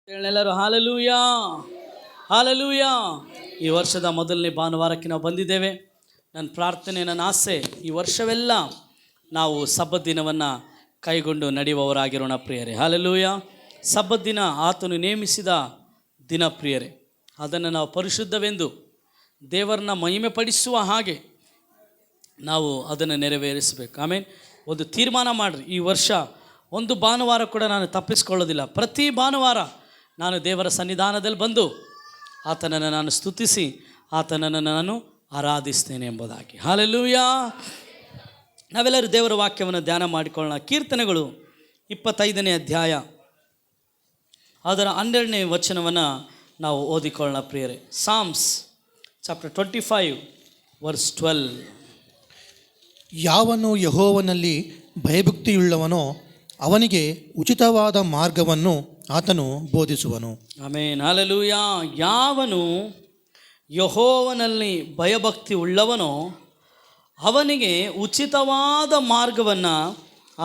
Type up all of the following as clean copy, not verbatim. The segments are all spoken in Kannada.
ಎಲ್ಲರೂ ಹಾಲೆಲೂಯಾ ಹಾಲೆಲೂಯಾ. ಈ ವರ್ಷದ ಮೊದಲನೇ ಭಾನುವಾರಕ್ಕೆ ನಾವು ಬಂದಿದ್ದೇವೆ. ನನ್ನ ಪ್ರಾರ್ಥನೆ, ನನ್ನ ಆಸೆ, ಈ ವರ್ಷವೆಲ್ಲ ನಾವು ಸಬ್ಬತ್ ದಿನವನ್ನು ಕೈಗೊಂಡು ನಡೆಯುವವರಾಗಿರೋಣ ಪ್ರಿಯರೇ. ಹಾಲೆಲೂಯಾ. ಸಬ್ಬತ್ ದಿನ ಆತನು ನೇಮಿಸಿದ ದಿನ ಪ್ರಿಯರೇ. ಅದನ್ನು ನಾವು ಪರಿಶುದ್ಧವೆಂದು ದೇವರನ್ನ ಮಹಿಮೆ ಪಡಿಸುವ ಹಾಗೆ ನಾವು ಅದನ್ನು ನೆರವೇರಿಸಬೇಕು. ಆಮೇಲೆ ಒಂದು ತೀರ್ಮಾನ ಮಾಡಿರಿ, ಈ ವರ್ಷ ಒಂದು ಭಾನುವಾರ ಕೂಡ ನಾನು ತಪ್ಪಿಸ್ಕೊಳ್ಳೋದಿಲ್ಲ. ಪ್ರತಿ ಭಾನುವಾರ ನಾನು ದೇವರ ಸನ್ನಿಧಾನದಲ್ಲಿ ಬಂದು ಆತನನ್ನು ನಾನು ಸ್ತುತಿಸಿ ಆತನನ್ನು ನಾನು ಆರಾಧಿಸ್ತೇನೆ ಎಂಬುದಾಗಿ. ಹಾಲೆಲೂಯಾ. ನಾವೆಲ್ಲರೂ ದೇವರ ವಾಕ್ಯವನ್ನು ಧ್ಯಾನ ಮಾಡಿಕೊಳ್ಳೋಣ. ಕೀರ್ತನೆಗಳು 25ನೇ ಅಧ್ಯಾಯ ಅದರ 12ನೇ ವಚನವನ್ನು ನಾವು ಓದಿಕೊಳ್ಳೋಣ ಪ್ರಿಯರೇ. Psalms chapter 25 verse 12. ಯಾವನು ಯೆಹೋವನಲ್ಲಿ ಭಯಭಕ್ತಿಯುಳ್ಳವನೋ ಅವನಿಗೆ ಉಚಿತವಾದ ಮಾರ್ಗವನ್ನು ಆತನು ಬೋಧಿಸುವನು. ಆಮೆನ್. ಹಲ್ಲೆಲೂಯಾ. ಯಾವನು ಯೆಹೋವನಲ್ಲಿ ಭಯಭಕ್ತಿ ಉಳ್ಳವನೋ ಅವನಿಗೆ ಉಚಿತವಾದ ಮಾರ್ಗವನ್ನು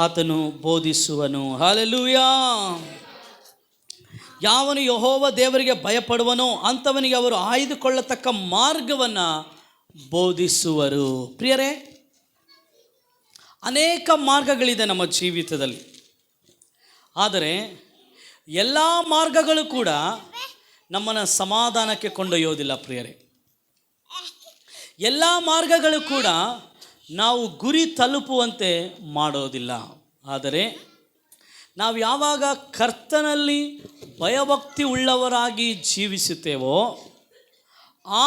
ಆತನು ಬೋಧಿಸುವನು. ಹಲ್ಲೆಲೂಯಾ. ಯಾವನು ಯೆಹೋವ ದೇವರಿಗೆ ಭಯಪಡುವನೋ ಅಂಥವನಿಗೆ ಅವರು ಆಯ್ದುಕೊಳ್ಳತಕ್ಕ ಮಾರ್ಗವನ್ನು ಬೋಧಿಸುವರು. ಪ್ರಿಯರೇ, ಅನೇಕ ಮಾರ್ಗಗಳಿದೆ ನಮ್ಮ ಜೀವಿತದಲ್ಲಿ. ಆದರೆ ಎಲ್ಲ ಮಾರ್ಗಗಳು ಕೂಡ ನಮ್ಮನ್ನು ಸಮಾಧಾನಕ್ಕೆ ಕೊಂಡೊಯ್ಯೋದಿಲ್ಲ ಪ್ರಿಯರೇ. ಎಲ್ಲ ಮಾರ್ಗಗಳು ಕೂಡ ನಾವು ಗುರಿ ತಲುಪುವಂತೆ ಮಾಡೋದಿಲ್ಲ. ಆದರೆ ನಾವು ಯಾವಾಗ ಕರ್ತನಲ್ಲಿ ಭಯಭಕ್ತಿ ಉಳ್ಳವರಾಗಿ ಜೀವಿಸುತ್ತೇವೋ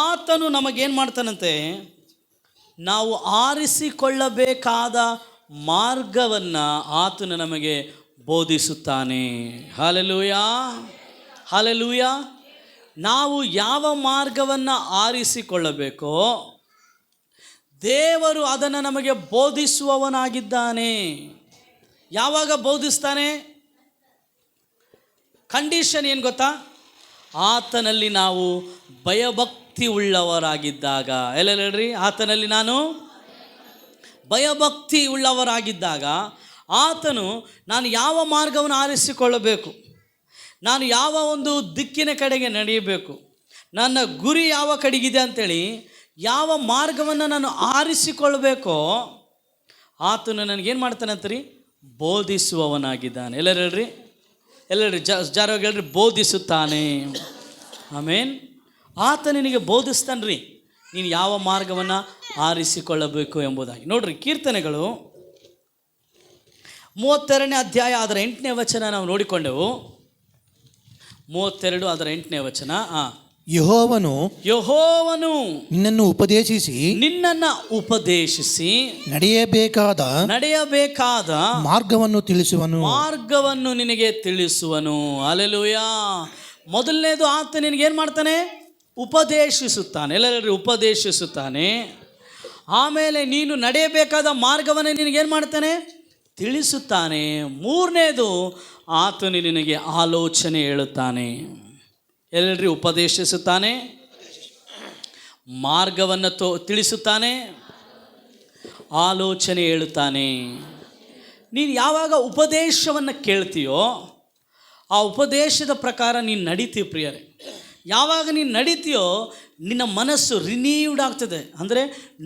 ಆತನು ನಮಗೇನು ಮಾಡ್ತಾನಂತೆ, ನಾವು ಆರಿಸಿಕೊಳ್ಳಬೇಕಾದ ಮಾರ್ಗವನ್ನು ಆತನು ನಮಗೆ ಬೋಧಿಸುತ್ತಾನೆ. Hallelujah hallelujah. ನಾವು ಯಾವ ಮಾರ್ಗವನ್ನು ಆರಿಸಿಕೊಳ್ಳಬೇಕೋ ದೇವರು ಅದನ್ನು ನಮಗೆ ಬೋಧಿಸುವವನಾಗಿದ್ದಾನೆ. ಯಾವಾಗ ಬೋಧಿಸ್ತಾನೆ? ಕಂಡೀಷನ್ ಏನು ಗೊತ್ತಾ? ಆತನಲ್ಲಿ ನಾವು ಭಯಭಕ್ತಿ ಉಳ್ಳವರಾಗಿದ್ದಾಗ. ಎಲ್ಲ ಹೇಳ್ರಿ, ಆತನಲ್ಲಿ ನಾನು ಭಯಭಕ್ತಿ ಉಳ್ಳವರಾಗಿದ್ದಾಗ ಆತನು ನಾನು ಯಾವ ಮಾರ್ಗವನ್ನು ಆರಿಸಿಕೊಳ್ಳಬೇಕು, ನಾನು ಯಾವ ಒಂದು ದಿಕ್ಕಿನ ಕಡೆಗೆ ನಡೆಯಬೇಕು, ನನ್ನ ಗುರಿ ಯಾವ ಕಡೆಗಿದೆ ಅಂಥೇಳಿ ಯಾವ ಮಾರ್ಗವನ್ನು ನಾನು ಆರಿಸಿಕೊಳ್ಬೇಕೋ ಆತನು ನನಗೇನು ಮಾಡ್ತಾನೆ ಅಂತೀರಿ? ಬೋಧಿಸುವವನಾಗಿದ್ದಾನೆ. ಎಲ್ಲರೂ ಹೇಳ್ರಿ, ಜಾರವಾಗಿ ಹೇಳ್ರಿ, ಬೋಧಿಸುತ್ತಾನೆ. ಆಮೇನ್. ಆತ ನಿನಗೆ ಬೋಧಿಸ್ತಾನೆ ರೀ, ನೀನು ಯಾವ ಮಾರ್ಗವನ್ನು ಆರಿಸಿಕೊಳ್ಳಬೇಕು ಎಂಬುದಾಗಿ. ನೋಡ್ರಿ, ಕೀರ್ತನೆಗಳು 32ನೇ ಅಧ್ಯಾಯ ಅದರ 8ನೇ ವಚನ ನಾವು ನೋಡಿಕೊಂಡೆವು. 32 ಅದರ 8ನೇ ವಚನ. ಯೆಹೋವನು ನಿನ್ನನ್ನು ಉಪದೇಶಿಸಿ ನಡೆಯಬೇಕಾದ ಮಾರ್ಗವನ್ನು ನಿನಗೆ ತಿಳಿಸುವನು. ಹಲ್ಲೆಲೂಯಾ. ಮೊದಲನೇದು, ಆತ ನಿನಗೇನು ಮಾಡ್ತಾನೆ? ಉಪದೇಶಿಸುತ್ತಾನೆ. ಎಲ್ಲರೂ ಉಪದೇಶಿಸುತ್ತಾನೆ. ಆಮೇಲೆ ನೀನು ನಡೆಯಬೇಕಾದ ಮಾರ್ಗವನ್ನು ನಿನಗೇನು ಮಾಡ್ತಾನೆ? ತಿಳಿಸುತ್ತಾನೆ. ಮೂರನೇದು, ಆತನು ನಿನಗೆ ಆಲೋಚನೆ ಹೇಳುತ್ತಾನೆ. ಎಲ್ಲರಿ, ಉಪದೇಶಿಸುತ್ತಾನೆ, ಮಾರ್ಗವನ್ನು ತಿಳಿಸುತ್ತಾನೆ, ಆಲೋಚನೆ ಹೇಳುತ್ತಾನೆ. ನೀನು ಯಾವಾಗ ಉಪದೇಶವನ್ನು ಕೇಳ್ತೀಯೋ ಆ ಉಪದೇಶದ ಪ್ರಕಾರ ನೀನು ನಡೀತೀವಿ ಪ್ರಿಯರೇ. ಯಾವಾಗ ನೀನು ನಡೀತೀಯೋ ನಿನ್ನ ಮನಸ್ಸು ರಿನೀವ್ಡ್ ಆಗ್ತದೆ. ಅಂದರೆ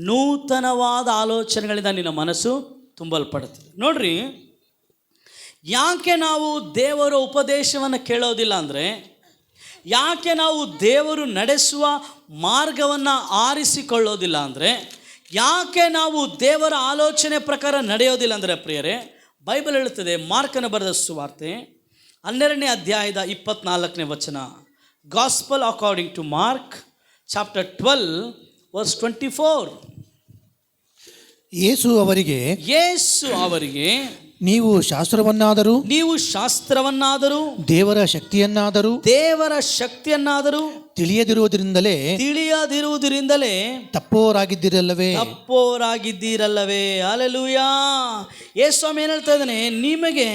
ನೂತನವಾದ ಆಲೋಚನೆಗಳಿಂದ ನಿನ್ನ ಮನಸ್ಸು ತುಂಬಲ್ಪಡುತ್ತದೆ. ನೋಡ್ರಿ, ಯಾಕೆ ನಾವು ದೇವರ ಉಪದೇಶವನ್ನು ಕೇಳೋದಿಲ್ಲ ಅಂದರೆ, ಯಾಕೆ ನಾವು ದೇವರು ನಡೆಸುವ ಮಾರ್ಗವನ್ನು ಆರಿಸಿಕೊಳ್ಳೋದಿಲ್ಲ ಅಂದರೆ, ಯಾಕೆ ನಾವು ದೇವರ ಆಲೋಚನೆ ಪ್ರಕಾರ ನಡೆಯೋದಿಲ್ಲ ಅಂದರೆ ಪ್ರಿಯರೇ, ಬೈಬಲ್ ಹೇಳುತ್ತದೆ, ಮಾರ್ಕನ ಬರೆದ ಸುವಾರ್ತೆ 12ನೇ ಅಧ್ಯಾಯದ 24ನೇ ವಚನ. Gospel according to Mark chapter 12 verse 24. ಯೇಸು ಅವರಿಗೆ ನೀವು ಶಾಸ್ತ್ರವನ್ನಾದರೂ ದೇವರ ಶಕ್ತಿಯನ್ನಾದರೂ ತಿಳಿಯದಿರುವುದರಿಂದಲೇ ತಪ್ಪೋರಾಗಿದ್ದೀರಲ್ಲವೇ. ಹಲ್ಲೆಲೂಯಾ. ಯೇಸು ಸ್ವಾಮಿ ಏನು ಹೇಳ್ತಾ ಇದ್ದಾನೆ? ನಿಮಗೆ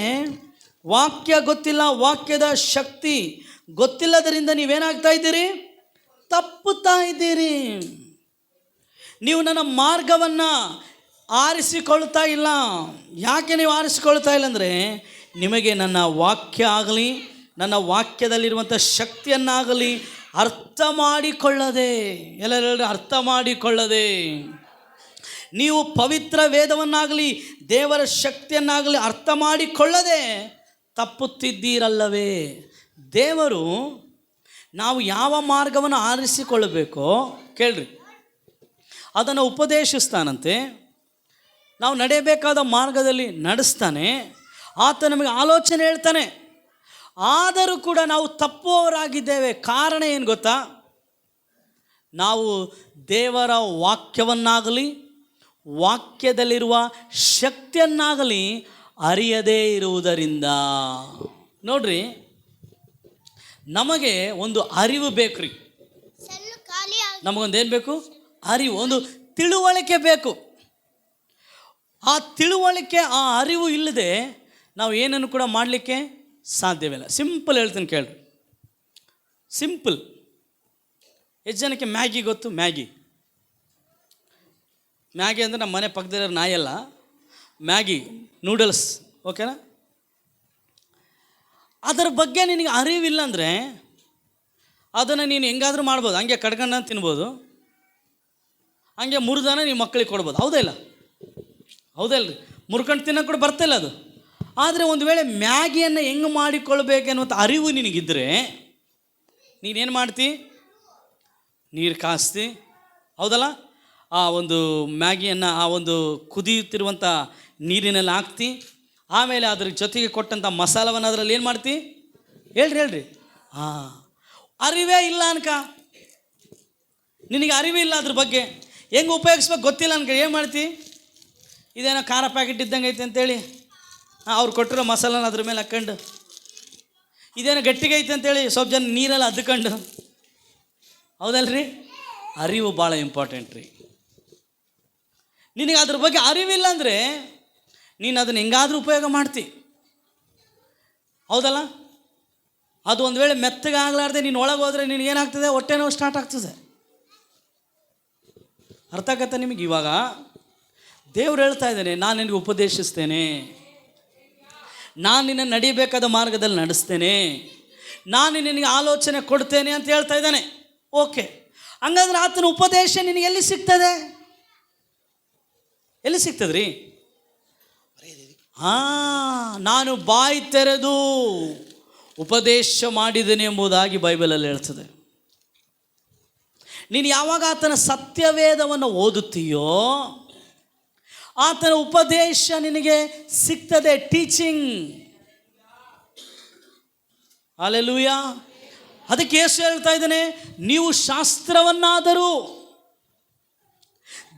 ವಾಕ್ಯ ಗೊತ್ತಿಲ್ಲ, ವಾಕ್ಯದ ಶಕ್ತಿ ಗೊತ್ತಿಲ್ಲದರಿಂದ ನೀವೇನಾಗ್ತಾ ಇದ್ದೀರಿ? ತಪ್ಪುತ್ತಾ ಇದ್ದೀರಿ. ನೀವು ನನ್ನ ಮಾರ್ಗವನ್ನು ಆರಿಸಿಕೊಳ್ತಾ ಇಲ್ಲ. ಯಾಕೆ ನೀವು ಆರಿಸಿಕೊಳ್ತಾ ಇಲ್ಲ ಅಂದರೆ, ನಿಮಗೆ ನನ್ನ ವಾಕ್ಯ ಆಗಲಿ ನನ್ನ ವಾಕ್ಯದಲ್ಲಿರುವಂಥ ಶಕ್ತಿಯನ್ನಾಗಲಿ ಅರ್ಥ ಮಾಡಿಕೊಳ್ಳದೆ, ಎಲ್ಲರೂ ಅರ್ಥ ಮಾಡಿಕೊಳ್ಳದೆ, ನೀವು ಪವಿತ್ರ ವೇದವನ್ನಾಗಲಿ ದೇವರ ಶಕ್ತಿಯನ್ನಾಗಲಿ ಅರ್ಥ ಮಾಡಿಕೊಳ್ಳದೆ ತಪ್ಪುತ್ತಿದ್ದೀರಲ್ಲವೇ. ದೇವರು ನಾವು ಯಾವ ಮಾರ್ಗವನ್ನು ಆರಿಸಿಕೊಳ್ಳಬೇಕೋ ಕೇಳ್ರಿ, ಅದನ್ನು ಉಪದೇಶಿಸ್ತಾನಂತೆ. ನಾವು ನಡೆಯಬೇಕಾದ ಮಾರ್ಗದಲ್ಲಿ ನಡೆಸ್ತಾನೆ. ಆತ ನಮಗೆ ಆಲೋಚನೆ ಹೇಳ್ತಾನೆ. ಆದರೂ ಕೂಡ ನಾವು ತಪ್ಪುವವರಾಗಿದ್ದೇವೆ. ಕಾರಣ ಏನು ಗೊತ್ತಾ? ನಾವು ದೇವರ ವಾಕ್ಯವನ್ನಾಗಲಿ ವಾಕ್ಯದಲ್ಲಿರುವ ಶಕ್ತಿಯನ್ನಾಗಲಿ ಅರಿಯದೇ ಇರುವುದರಿಂದ. ನೋಡ್ರಿ, ನಮಗೆ ಒಂದು ಅರಿವು ಬೇಕು ರೀ. ನಮಗೊಂದೇನು ಬೇಕು? ಅರಿವು, ಒಂದು ತಿಳುವಳಿಕೆ ಬೇಕು. ಆ ತಿಳುವಳಿಕೆ, ಆ ಅರಿವು ಇಲ್ಲದೆ ನಾವು ಏನನ್ನು ಕೂಡ ಮಾಡಲಿಕ್ಕೆ ಸಾಧ್ಯವಿಲ್ಲ. ಸಿಂಪಲ್ ಹೇಳ್ತೀನಿ ಕೇಳ್ರಿ, ಸಿಂಪಲ್. ಎಷ್ಟು ಜನಕ್ಕೆ ಮ್ಯಾಗಿ ಗೊತ್ತು? ಮ್ಯಾಗಿ ಅಂದರೆ ನಮ್ಮ ಮನೆ ಪಕ್ಕದಲ್ಲಿರೋ ನಾಯಲ್ಲ, ಮ್ಯಾಗಿ ನೂಡಲ್ಸ್, ಓಕೆನಾ? ಅದರ ಬಗ್ಗೆ ನಿನಗೆ ಅರಿವಿಲ್ಲ ಅಂದರೆ ಅದನ್ನು ನೀನು ಹೆಂಗಾದರೂ ಮಾಡ್ಬೋದು. ಹಂಗೆ ಕಡ್ಗಣ್ಣ ತಿನ್ಬೋದು, ಹಂಗೆ ಮುರಿದಾನ ನೀವು ಮಕ್ಕಳಿಗೆ ಕೊಡ್ಬೋದು. ಹೌದಾ ಇಲ್ಲ? ಹೌದಲ್ರಿ? ಮುರ್ಕೊಂಡು ತಿನ್ನೋಕೆ ಕೂಡ ಬರ್ತಾಯಿಲ್ಲ ಅದು. ಆದರೆ ಒಂದು ವೇಳೆ ಮ್ಯಾಗಿಯನ್ನು ಹೆಂಗೆ ಮಾಡಿಕೊಳ್ಬೇಕೆನ್ನುವಂಥ ಅರಿವು ನಿನಗಿದ್ದರೆ ನೀನೇನು ಮಾಡ್ತಿ? ನೀರು ಕಾಸ್ತಿ, ಹೌದಲ್ಲ? ಆ ಒಂದು ಮ್ಯಾಗಿಯನ್ನು ಆ ಒಂದು ಕುದಿಯುತ್ತಿರುವಂಥ ನೀರಿನಲ್ಲಿ ಹಾಕ್ತಿ. ಆಮೇಲೆ ಅದ್ರ ಜೊತೆಗೆ ಕೊಟ್ಟಂಥ ಮಸಾಲವನ್ನು ಅದರಲ್ಲಿ ಏನು ಮಾಡ್ತಿ? ಹೇಳ್ರಿ. ಅರಿವೇ ಇಲ್ಲ ಅನ್ಕ, ನಿನಗೆ ಅರಿವೇ ಇಲ್ಲ ಅದ್ರ ಬಗ್ಗೆ, ಹೆಂಗೆ ಉಪಯೋಗಿಸ್ಬೇಕು ಗೊತ್ತಿಲ್ಲ ಅನ್ಕ. ಏನು ಮಾಡ್ತಿ? ಇದೇನೋ ಖಾರ ಪ್ಯಾಕೆಟ್ ಇದ್ದಂಗೆ ಐತೆ ಅಂತೇಳಿ ಅವ್ರು ಕೊಟ್ಟಿರೋ ಮಸಾಲನ ಅದ್ರ ಮೇಲೆ ಹಾಕ್ಕೊಂಡು, ಇದೇನೋ ಗಟ್ಟಿಗೆ ಐತೆ ಅಂತೇಳಿ ಸ್ವಲ್ಪ ಜನ ನೀರೆಲ್ಲ ಅದ್ಕೊಂಡು, ಹೌದಲ್ರಿ? ಅರಿವು ಭಾಳ ಇಂಪಾರ್ಟೆಂಟ್ ರೀ. ನಿನಗೆ ಅದ್ರ ಬಗ್ಗೆ ಅರಿವಿಲ್ಲ ಅಂದರೆ ನೀನು ಅದನ್ನು ಹೆಂಗಾದರೂ ಉಪಯೋಗ ಮಾಡ್ತಿ, ಹೌದಲ್ಲ? ಅದು ಒಂದು ವೇಳೆ ಮೆತ್ತಗೆ ಆಗಲಾರ್ದೆ ನೀನು ಒಳಗೆ ಹೋದರೆ ನಿನಗೇನಾಗ್ತದೆ? ಹೊಟ್ಟೆ ನೋವು ಸ್ಟಾರ್ಟ್ ಆಗ್ತದೆ. ಅರ್ಥ ಆಗತ್ತಾ ನಿಮಗೆ? ಇವಾಗ ದೇವ್ರು ಹೇಳ್ತಾ ಇದ್ದಾನೆ, ನಾನು ನಿನಗೆ ಉಪದೇಶಿಸ್ತೇನೆ, ನಾನು ನಿನ್ನ ನಡಿಬೇಕಾದ ಮಾರ್ಗದಲ್ಲಿ ನಡೆಸ್ತೇನೆ, ನಾನು ನಿನಗೆ ಆಲೋಚನೆ ಕೊಡ್ತೇನೆ ಅಂತ ಹೇಳ್ತಾ ಇದ್ದಾನೆ. ಓಕೆ, ಹಂಗಾದ್ರೆ ಆತನ ಉಪದೇಶ ನಿನಗೆ ಎಲ್ಲಿ ಸಿಗ್ತದೆ? ಎಲ್ಲಿ ಸಿಗ್ತದ್ರಿ? ನಾನು ಬಾಯಿ ತೆರೆದು ಉಪದೇಶ ಮಾಡಿದ್ದೇನೆ ಎಂಬುದಾಗಿ ಬೈಬಲಲ್ಲಿ ಹೇಳ್ತದೆ. ನೀನು ಯಾವಾಗ ಆತನ ಸತ್ಯವೇದವನ್ನು ಓದುತ್ತೀಯೋ ಆತನ ಉಪದೇಶ ನಿನಗೆ ಸಿಗ್ತದೆ, ಟೀಚಿಂಗ್. ಹಲ್ಲೆಲೂಯಾ. ಅದಕ್ಕೆ ಯೇಸು ಹೇಳ್ತಾ ಇದ್ದಾನೆ, ನೀವು ಶಾಸ್ತ್ರವನ್ನಾದರೂ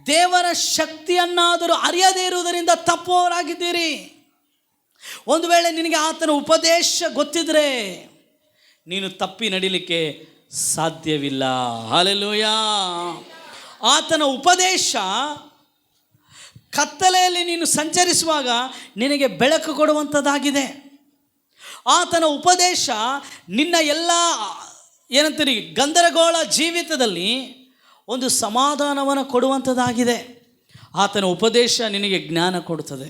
ದೇವರ ಶಕ್ತಿಯನ್ನಾದರೂ ಅರಿಯದೇ ಇರುವುದರಿಂದ ತಪ್ಪುವವರಾಗಿದ್ದೀರಿ. ಒಂದು ವೇಳೆ ನಿನಗೆ ಆತನ ಉಪದೇಶ ಗೊತ್ತಿದ್ರೆ ನೀನು ತಪ್ಪಿ ನಡಿಲಿಕ್ಕೆ ಸಾಧ್ಯವಿಲ್ಲ. ಹಲ್ಲೆಲೂಯಾ. ಆತನ ಉಪದೇಶ ಕತ್ತಲೆಯಲ್ಲಿ ನೀನು ಸಂಚರಿಸುವಾಗ ನಿನಗೆ ಬೆಳಕು ಕೊಡುವಂಥದ್ದಾಗಿದೆ. ಆತನ ಉಪದೇಶ ನಿನ್ನ ಎಲ್ಲ ಏನಂತೀರಿ ಗಂದರಗೋಳ ಜೀವಿತದಲ್ಲಿ ಒಂದು ಸಮಾಧಾನವನ್ನು ಕೊಡುವಂಥದ್ದಾಗಿದೆ. ಆತನ ಉಪದೇಶ ನಿನಗೆ ಜ್ಞಾನ ಕೊಡುತ್ತದೆ.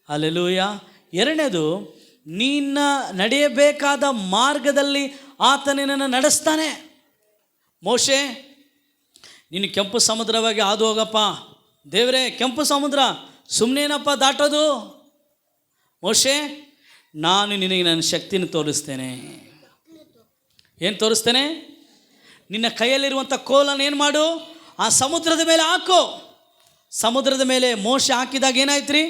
ಹಲ್ಲೆಲೂಯಾ. ಎರಡನೇದು, ನಿನ್ನ ನಡೆಯಬೇಕಾದ ಮಾರ್ಗದಲ್ಲಿ ಆತ ನಿನ್ನನ್ನು ನಡೆಸ್ತಾನೆ. ಮೋಶೆ, ನೀನು ಕೆಂಪು ಸಮುದ್ರವಾಗಿ ಹಾದು ಹೋಗಪ್ಪ. ದೇವರೇ, ಕೆಂಪು ಸಮುದ್ರ ಸುಮ್ಮನೇನಪ್ಪ ದಾಟೋದು? ಮೋಶೆ, ನಾನು ನಿನಗೆ ನನ್ನ ಶಕ್ತಿನ ತೋರಿಸ್ತೇನೆ. ಏನು ತೋರಿಸ್ತೇನೆ? ನಿನ್ನ ಕೈಯಲ್ಲಿರುವಂಥ ಕೋಲನ್ನು ಏನು ಮಾಡು, ಆ ಸಮುದ್ರದ ಮೇಲೆ ಹಾಕು. ಸಮುದ್ರದ ಮೇಲೆ ಮೋಶೆ ಹಾಕಿದಾಗ ಏನಾಯ್ತು ರೀ?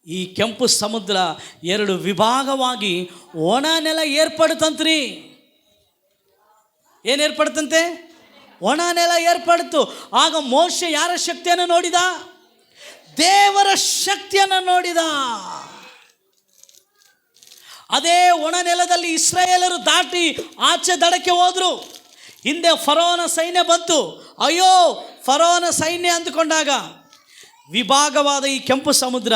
ಈ ಕೆಂಪು ಸಮುದ್ರ ಎರಡು ವಿಭಾಗವಾಗಿ ಒಣ ನೆಲ ಏರ್ಪಡುತ್ತಂತ್ರಿ. ಏನು ಏರ್ಪಡುತ್ತಂತೆ? ಒಣ ನೆಲ ಏರ್ಪಡ್ತು. ಆಗ ಮೋಶೆ ಯಾರ ಶಕ್ತಿಯನ್ನು ನೋಡಿದ? ದೇವರ ಶಕ್ತಿಯನ್ನು ನೋಡಿದ. ಅದೇ ಒಣ ನೆಲದಲ್ಲಿ ಇಸ್ರಾಯೇಲರು ದಾಟಿ ಆಚೆ ದಡಕ್ಕೆ ಹೋದರು. ಹಿಂದೆ ಫರೋನ ಸೈನ್ಯ ಬಂತು. ಅಯ್ಯೋ, ಫರೋನ ಸೈನ್ಯ ಅಂದುಕೊಂಡಾಗ ವಿಭಾಗವಾದ ಈ ಕೆಂಪು ಸಮುದ್ರ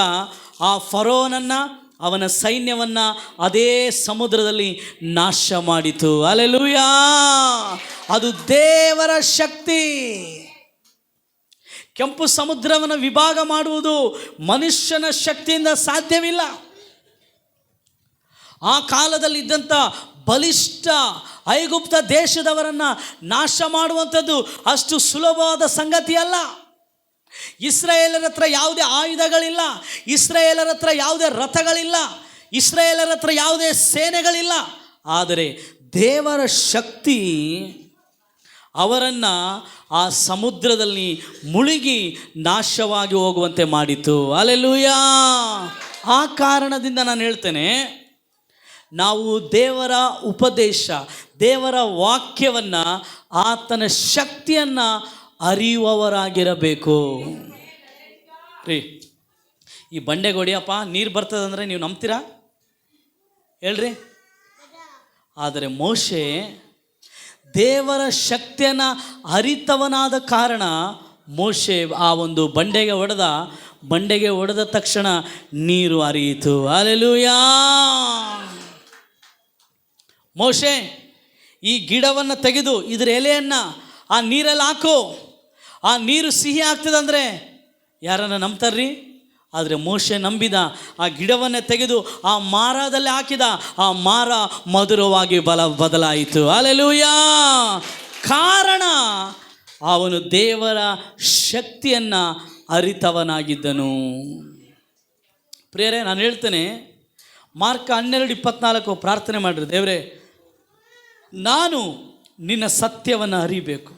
ಆ ಫರೋನನ್ನು, ಅವನ ಸೈನ್ಯವನ್ನು ಅದೇ ಸಮುದ್ರದಲ್ಲಿ ನಾಶ ಮಾಡಿತು. ಹಲ್ಲೆಲೂಯಾ. ಅದು ದೇವರ ಶಕ್ತಿ. ಕೆಂಪು ಸಮುದ್ರವನ್ನು ವಿಭಾಗ ಮಾಡುವುದು ಮನುಷ್ಯನ ಶಕ್ತಿಯಿಂದ ಸಾಧ್ಯವಿಲ್ಲ. ಆ ಕಾಲದಲ್ಲಿ ಇದ್ದಂಥ ಬಲಿಷ್ಠ ಐಗುಪ್ತ ದೇಶದವರನ್ನು ನಾಶ ಮಾಡುವಂಥದ್ದು ಅಷ್ಟು ಸುಲಭವಾದ ಸಂಗತಿ ಅಲ್ಲ. ಇಸ್ರಾಯೇಲರ ಹತ್ರ ಯಾವುದೇ ಆಯುಧಗಳಿಲ್ಲ, ಇಸ್ರಾಯೇಲರ ಹತ್ರ ಯಾವುದೇ ರಥಗಳಿಲ್ಲ, ಇಸ್ರಾಯೇಲರ ಹತ್ರ ಯಾವುದೇ ಸೇನೆಗಳಿಲ್ಲ. ಆದರೆ ದೇವರ ಶಕ್ತಿ ಅವರನ್ನು ಆ ಸಮುದ್ರದಲ್ಲಿ ಮುಳುಗಿ ನಾಶವಾಗಿ ಹೋಗುವಂತೆ ಮಾಡಿತು. ಹಲ್ಲೆಲೂಯಾ. ಆ ಕಾರಣದಿಂದ ನಾನು ಹೇಳ್ತೇನೆ, ನಾವು ದೇವರ ಉಪದೇಶ, ದೇವರ ವಾಕ್ಯವನ್ನು, ಆತನ ಶಕ್ತಿಯನ್ನು ಅರಿಯುವವರಾಗಿರಬೇಕು ರೀ. ಈ ಬಂಡೆಗೆ ಹೊಡಿಯಪ್ಪ ನೀರು ಬರ್ತದಂದರೆ ನೀವು ನಂಬ್ತೀರಾ ಹೇಳ್ರಿ? ಆದರೆ ಮೋಶೆ ದೇವರ ಶಕ್ತಿಯನ್ನು ಅರಿತವನಾದ ಕಾರಣ ಮೋಶೆ ಆ ಒಂದು ಬಂಡೆಗೆ ಹೊಡೆದ ತಕ್ಷಣ ನೀರು ಹರಿಯಿತು. ಹಲ್ಲೆಲೂಯಾ. ಮೋಶೆ, ಈ ಗಿಡವನ್ನು ತೆಗೆದು ಇದರ ಎಲೆಯನ್ನು ಆ ನೀರಲ್ಲಿ ಹಾಕು, ಆ ನೀರು ಸಿಹಿ ಆಗ್ತದಂದರೆ ಯಾರನ್ನ ನಂಬ್ತಾರ್ರಿ? ಆದರೆ ಮೋಶೆ ನಂಬಿದ. ಆ ಗಿಡವನ್ನೇ ತೆಗೆದು ಆ ಮಾರದಲ್ಲಿ ಹಾಕಿದ, ಆ ಮಾರ ಮಧುರವಾಗಿ ಬದಲಾಯಿತು. ಹಲ್ಲೆಲೂಯಾ. ಕಾರಣ ಅವನು ದೇವರ ಶಕ್ತಿಯನ್ನು ಅರಿತವನಾಗಿದ್ದನು. ಪ್ರಿಯರೇ, ನಾನು ಹೇಳ್ತೇನೆ, ಮಾರ್ಕ 12:24 ಪ್ರಾರ್ಥನೆ ಮಾಡಿರಿ. ದೇವರೇ, ನಾನು ನಿನ್ನ ಸತ್ಯವನ್ನು ಅರಿಬೇಕು,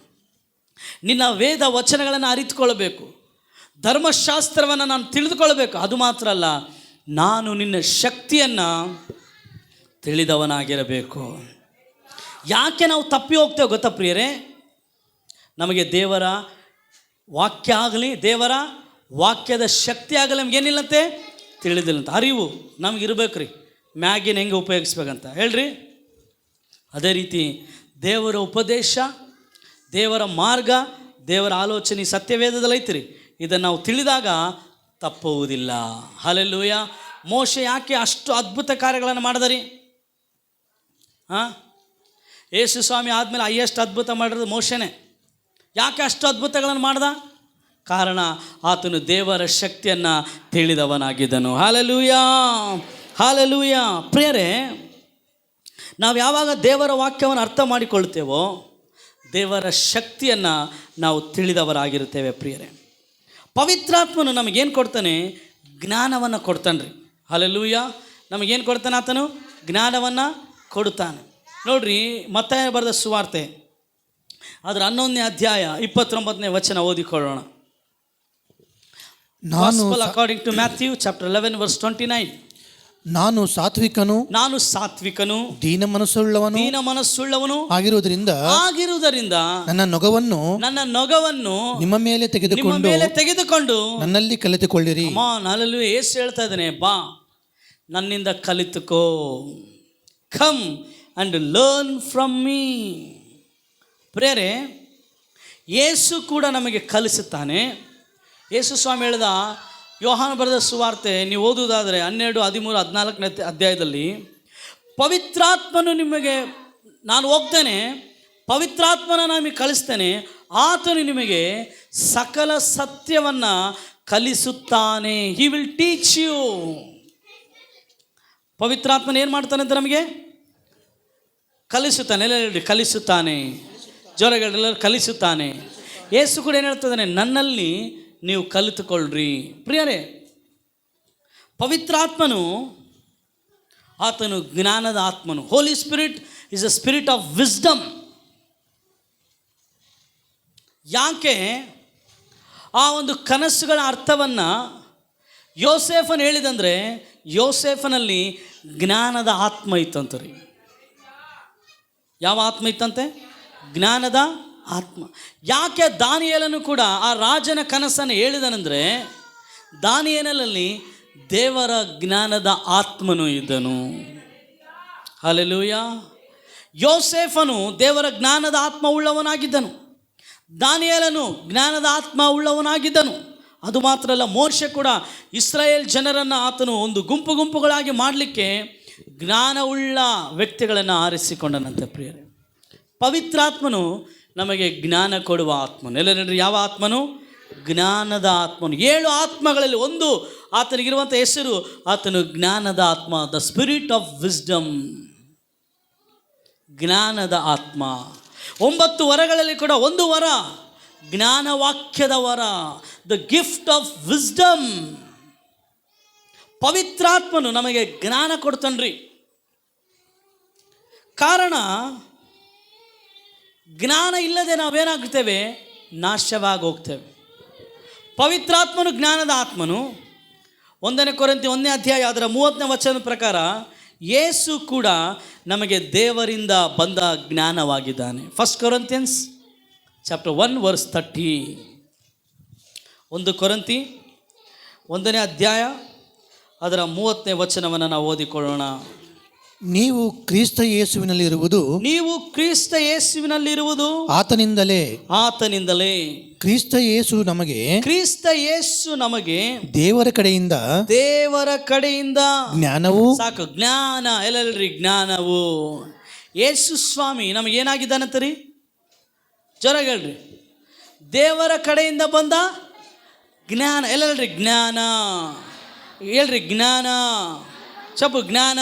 ನಿನ್ನ ವೇದ ವಚನಗಳನ್ನು ಅರಿತುಕೊಳ್ಬೇಕು, ಧರ್ಮಶಾಸ್ತ್ರವನ್ನು ನಾನು ತಿಳಿದುಕೊಳ್ಬೇಕು. ಅದು ಮಾತ್ರ ಅಲ್ಲ, ನಾನು ನಿನ್ನ ಶಕ್ತಿಯನ್ನು ತಿಳಿದವನಾಗಿರಬೇಕು. ಯಾಕೆ ನಾವು ತಪ್ಪಿ ಹೋಗ್ತೇವೆ ಗೊತ್ತಾ ಪ್ರಿಯರೇ? ನಮಗೆ ದೇವರ ವಾಕ್ಯ ಆಗಲಿ, ದೇವರ ವಾಕ್ಯದ ಶಕ್ತಿ ಆಗಲಿ ನಮಗೇನಿಲ್ಲಂತೆ ತಿಳಿದಿಲ್ಲಂತೆ. ಅರಿವು ನಮಗಿರ್ಬೇಕು ರೀ, ಮ್ಯಾಗಿನ ಹೆಂಗೆ ಉಪಯೋಗಿಸ್ಬೇಕಂತ ಹೇಳ್ರಿ. ಅದೇ ರೀತಿ ದೇವರ ಉಪದೇಶ, ದೇವರ ಮಾರ್ಗ, ದೇವರ ಆಲೋಚನೆ ಸತ್ಯವೇದದಲ್ಲಿ ಐತ್ರಿ. ಇದನ್ನು ನಾವು ತಿಳಿದಾಗ ತಪ್ಪುವುದಿಲ್ಲ. ಹಲ್ಲೆಲೂಯಾ. ಮೋಶೆ ಯಾಕೆ ಅಷ್ಟು ಅದ್ಭುತ ಕಾರ್ಯಗಳನ್ನು ಮಾಡಿದರಿ? ಯೇಸು ಸ್ವಾಮಿ ಆದಮೇಲೆ ಹೈಯೆಸ್ಟ್ ಅದ್ಭುತ ಮಾಡಿರೋದು ಮೋಶೆನೇ. ಯಾಕೆ ಅಷ್ಟು ಅದ್ಭುತಗಳನ್ನು ಮಾಡ್ದ? ಕಾರಣ ಆತನು ದೇವರ ಶಕ್ತಿಯನ್ನು ತಿಳಿದವನಾಗಿದ್ದನು. Hallelujah, hallelujah. ಪ್ರಿಯರೇ, ನಾವು ಯಾವಾಗ ದೇವರ ವಾಕ್ಯವನ್ನು ಅರ್ಥ ಮಾಡಿಕೊಳ್ತೇವೋ ದೇವರ ಶಕ್ತಿಯನ್ನು ನಾವು ತಿಳಿದವರಾಗಿರುತ್ತೇವೆ. ಪ್ರಿಯರೇ, ಪವಿತ್ರಾತ್ಮನು ನಮಗೇನು ಕೊಡ್ತಾನೆ? ಜ್ಞಾನವನ್ನು ಕೊಡ್ತಾನೆ ರೀ. ಹಲ್ಲೆಲೂಯಾ. ನಮಗೇನು ಕೊಡ್ತಾನೆ? ಆತನು ಜ್ಞಾನವನ್ನು ಕೊಡುತ್ತಾನೆ. ನೋಡ್ರಿ, ಮತ್ತಾಯ ಬರೆದ ಸುವಾರ್ತೆ ಅದರ 11ನೇ ಅಧ್ಯಾಯ 29ನೇ ವಚನ ಓದಿಕೊಳ್ಳೋಣ. According to Matthew chapter 11 verse 29. ನಾನು ಸಾತ್ವಿಕನು ದೀನ ಮನಸ್ಸುಳ್ಳವನು ಆಗಿರುವುದರಿಂದ ನನ್ನ ನೊಗವನ್ನು ನಿಮ್ಮ ಮೇಲೆ ತೆಗೆದುಕೊಂಡು ನನ್ನಲ್ಲಿ ಕಲಿತುಕೊಳ್ಳಿರಿ. ನಾನು ಏಸು ಹೇಳ್ತಾ ಇದ್ದೇನೆ, ಬಾ ನನ್ನಿಂದ ಕಲಿತುಕೋ. Come and learn from me. ಪ್ರಿಯರೇ, ಯೇಸು ಕೂಡ ನಮಗೆ ಕಲಿಸುತ್ತಾನೆ. ಯೇಸು ಸ್ವಾಮಿ ಹೇಳಿದ, ಯೋಹಾನ ಬರೆದ ಸುವಾರ್ತೆ ನೀವು ಓದುವುದಾದರೆ 12, 13, 14ನೇ ಅಧ್ಯಾಯದಲ್ಲಿ, ಪವಿತ್ರಾತ್ಮನು ನಿಮಗೆ, ನಾನು ಹೋಗ್ತೇನೆ, ಪವಿತ್ರಾತ್ಮನ ನಿಮಗೆ ಕಳಿಸ್ತೇನೆ, ಆತನು ನಿಮಗೆ ಸಕಲ ಸತ್ಯವನ್ನು ಕಲಿಸುತ್ತಾನೆ. He will teach you. ಪವಿತ್ರಾತ್ಮನ ಏನು ಮಾಡ್ತಾನೆ ಅಂತ ನಮಗೆ ಕಲಿಸುತ್ತಾನೆ. ಎಲ್ಲ ಹೇಳಿ, ಕಲಿಸುತ್ತಾನೆ. ಜ್ವರಗಳೆಲ್ಲರೂ ಕಲಿಸುತ್ತಾನೆ. ಯೇಸು ಕೂಡ ಏನು ಹೇಳ್ತಿದ್ದಾನೆ? ನನ್ನಲ್ಲಿ ನೀವು ಕಲಿತುಕೊಳ್ಳ್ರಿ. ಪ್ರಿಯರೇ, ಪವಿತ್ರಾತ್ಮನು ಆತನು ಜ್ಞಾನದ ಆತ್ಮನು. Holy spirit is a spirit of wisdom. ಯಾಕೆ ಆ ಒಂದು ಕನಸುಗಳ ಅರ್ಥವನ್ನು ಯೋಸೇಫನು ಹೇಳಿದಂದರೆ, ಯೋಸೇಫನಲ್ಲಿ ಜ್ಞಾನದ ಆತ್ಮ ಇತ್ತಂತ ರೀ. ಯಾವ ಆತ್ಮ ಇತ್ತಂತೆ? ಜ್ಞಾನದ ಆತ್ಮ. ಯಾಕೆ ದಾನಿಯೇಲನು ಕೂಡ ಆ ರಾಜನ ಕನಸನ್ನು ಹೇಳಿದನೆಂದರೆ, ದಾನಿಯೇಲನಲ್ಲಿ ದೇವರ ಜ್ಞಾನದ ಆತ್ಮನು ಇದ್ದನು. ಹಲ್ಲೆಲೂಯಾ. ಯೋಸೇಫನು ದೇವರ ಜ್ಞಾನದ ಆತ್ಮ ಉಳ್ಳವನಾಗಿದ್ದನು. ದಾನಿಯೇಲನು ಜ್ಞಾನದ ಆತ್ಮ ಉಳ್ಳವನಾಗಿದ್ದನು. ಅದು ಮಾತ್ರ ಅಲ್ಲ, ಮೋಶೆ ಕೂಡ ಇಸ್ರಾಯೇಲ್ ಜನರನ್ನು ಆತನು ಒಂದು ಗುಂಪುಗಳಾಗಿ ಮಾಡಲಿಕ್ಕೆ ಜ್ಞಾನವುಳ್ಳ ವ್ಯಕ್ತಿಗಳನ್ನು ಆರಿಸಿಕೊಂಡನಂತೆ. ಪ್ರಿಯರೇ, ಪವಿತ್ರಾತ್ಮನು ನಮಗೆ ಜ್ಞಾನ ಕೊಡುವ ಆತ್ಮನು. ಎಲ್ಲ ಯಾವ ಆತ್ಮನು? ಜ್ಞಾನದ ಆತ್ಮನು. 7 ಆತ್ಮಗಳಲ್ಲಿ ಒಂದು ಆತನಿಗಿರುವಂಥ ಹೆಸರು, ಆತನು ಜ್ಞಾನದ ಆತ್ಮ, ದ ಸ್ಪಿರಿಟ್ ಆಫ್ ವಿಸ್ಡಮ್, ಜ್ಞಾನದ ಆತ್ಮ. 9 ವರಗಳಲ್ಲಿ ಕೂಡ ಒಂದು ವರ ಜ್ಞಾನವಾಕ್ಯದ ವರ, ದ ಗಿಫ್ಟ್ ಆಫ್ ವಿಸ್ಡಮ್. ಪವಿತ್ರಾತ್ಮನು ನಮಗೆ ಜ್ಞಾನ ಕೊಡ್ತಾನ್ರಿ. ಕಾರಣ ಜ್ಞಾನ ಇಲ್ಲದೆ ನಾವೇನಾಗ್ತೇವೆ? ನಾಶವಾಗಿ ಹೋಗ್ತೇವೆ. ಪವಿತ್ರಾತ್ಮನು ಜ್ಞಾನದ ಆತ್ಮನು. 1 ಕೊರಿಂಥಿ 1ನೇ ಅಧ್ಯಾಯ ಅದರ 30ನೇ ವಚನದ ಪ್ರಕಾರ ಯೇಸು ಕೂಡ ನಮಗೆ ದೇವರಿಂದ ಬಂದ ಜ್ಞಾನವಾಗಿದ್ದಾನೆ. 1 ಕೊರಿಂಥಿಯನ್ಸ್ ಚಾಪ್ಟರ್ 1 ವರ್ಸ್ 30. 1 ಕೊರಿಂಥಿ 1ನೇ ಅಧ್ಯಾಯ ಅದರ 30ನೇ ವಚನವನ್ನು ನಾವು ಓದಿಕೊಳ್ಳೋಣ. ನೀವು ಕ್ರಿಸ್ತ ಯೇಸುವಿನಲ್ಲಿರುವುದು, ನೀವು ಕ್ರಿಸ್ತ ಯೇಸುವಿನಲ್ಲಿರುವುದು ಆತನಿಂದಲೇ, ಆತನಿಂದಲೇ. ಕ್ರಿಸ್ತ ಯೇಸು ನಮಗೆ, ಕ್ರಿಸ್ತ ಯೇಸು ನಮಗೆ ದೇವರ ಕಡೆಯಿಂದ, ದೇವರ ಕಡೆಯಿಂದ ಜ್ಞಾನವು. ಸಾಕು, ಜ್ಞಾನ. ಎಲ್ಲೆಲ್ರಿ ಜ್ಞಾನವು. ಯೇಸು ಸ್ವಾಮಿ ನಮಗೇನಾಗಿದ್ದಾನಂತರಿ? ಜೋರಾಗಿ ಹೇಳ್ರಿ. ದೇವರ ಕಡೆಯಿಂದ ಬಂದ ಜ್ಞಾನ. ಎಲ್ಲೆಲ್ರಿ ಜ್ಞಾನ. ಹೇಳ್ರಿ ಜ್ಞಾನ. ಚಪ್ಪು ಜ್ಞಾನ.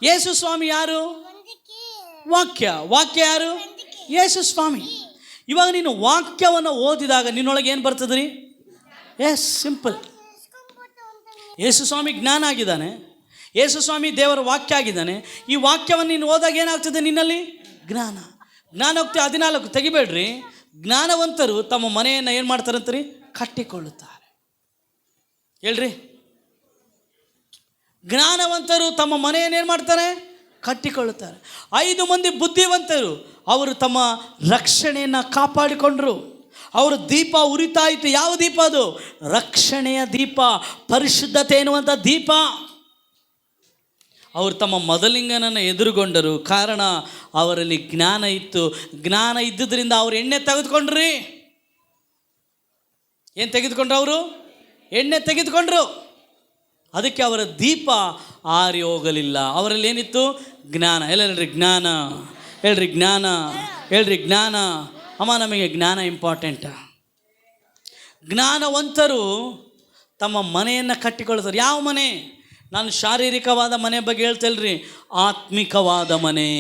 ಯೇಸು ಸ್ವಾಮಿ ಯಾರು? ವಾಕ್ಯ. ವಾಕ್ಯ ಯಾರು? ಯೇಸು ಸ್ವಾಮಿ. ಇವಾಗ ನೀನು ವಾಕ್ಯವನ್ನು ಓದಿದಾಗ ನಿನ್ನೊಳಗೆ ಏನು ಬರ್ತದ್ರಿ? S, simple. ಯೇಸು ಸ್ವಾಮಿ ಜ್ಞಾನ ಆಗಿದ್ದಾನೆ. ಯೇಸು ಸ್ವಾಮಿ ದೇವರ ವಾಕ್ಯ ಆಗಿದ್ದಾನೆ. ಈ ವಾಕ್ಯವನ್ನು ನೀನು ಓದಾಗ ಏನಾಗ್ತದೆ ನಿನ್ನಲ್ಲಿ? ಜ್ಞಾನ. ಜ್ಞಾನೋಕ್ತಿ 14 ತೆಗಿಬೇಡ್ರಿ. ಜ್ಞಾನವಂತರು ತಮ್ಮ ಮನೆಯನ್ನು ಏನು ಮಾಡ್ತಾರಂತರಿ? ಕಟ್ಟಿಕೊಳ್ಳುತ್ತಾರೆ. ಹೇಳ್ರಿ, ಜ್ಞಾನವಂತರು ತಮ್ಮ ಮನೆಯನ್ನು ಏನು ಮಾಡ್ತಾರೆ? ಕಟ್ಟಿಕೊಳ್ಳುತ್ತಾರೆ. 5 ಮಂದಿ ಬುದ್ಧಿವಂತರು, ಅವರು ತಮ್ಮ ರಕ್ಷಣೆಯನ್ನು ಕಾಪಾಡಿಕೊಂಡ್ರು. ಅವರು ದೀಪ ಉರಿತಾ ಇತ್ತು. ಯಾವ ದೀಪ ಅದು? ರಕ್ಷಣೆಯ ದೀಪ, ಪರಿಶುದ್ಧತೆ ಎನ್ನುವಂಥ ದೀಪ. ಅವರು ತಮ್ಮ ಮೊದಲಿಂಗನನ್ನು ಎದುರುಗೊಂಡರು. ಕಾರಣ ಅವರಲ್ಲಿ ಜ್ಞಾನ ಇತ್ತು. ಜ್ಞಾನ ಇದ್ದುದರಿಂದ ಅವರು ಎಣ್ಣೆ ತೆಗೆದುಕೊಂಡ್ರಿ. ಏನು ತೆಗೆದುಕೊಂಡ್ರು? ಅವರು ಎಣ್ಣೆ ತೆಗೆದುಕೊಂಡ್ರು. ಅದಕ್ಕೆ ಅವರ ದೀಪ ಆರಿ ಹೋಗಲಿಲ್ಲ. ಅವರಲ್ಲಿ ಏನಿತ್ತು? ಜ್ಞಾನ. ಎಲ್ಲೆಲ್ರಿ ಜ್ಞಾನ. ಹೇಳ್ರಿ ಜ್ಞಾನ. ಹೇಳ್ರಿ ಜ್ಞಾನ. ಅಮ್ಮ, ನಮಗೆ ಜ್ಞಾನ ಇಂಪಾರ್ಟೆಂಟ. ಜ್ಞಾನವಂತರು ತಮ್ಮ ಮನೆಯನ್ನು ಕಟ್ಟಿಕೊಳ್ತಾರೆ. ಯಾವ ಮನೆ? ನಾನು ಶಾರೀರಿಕವಾದ ಮನೆ ಬಗ್ಗೆ ಹೇಳ್ತೇಳ್ರಿ, ಆತ್ಮಿಕವಾದ ಮನೆ.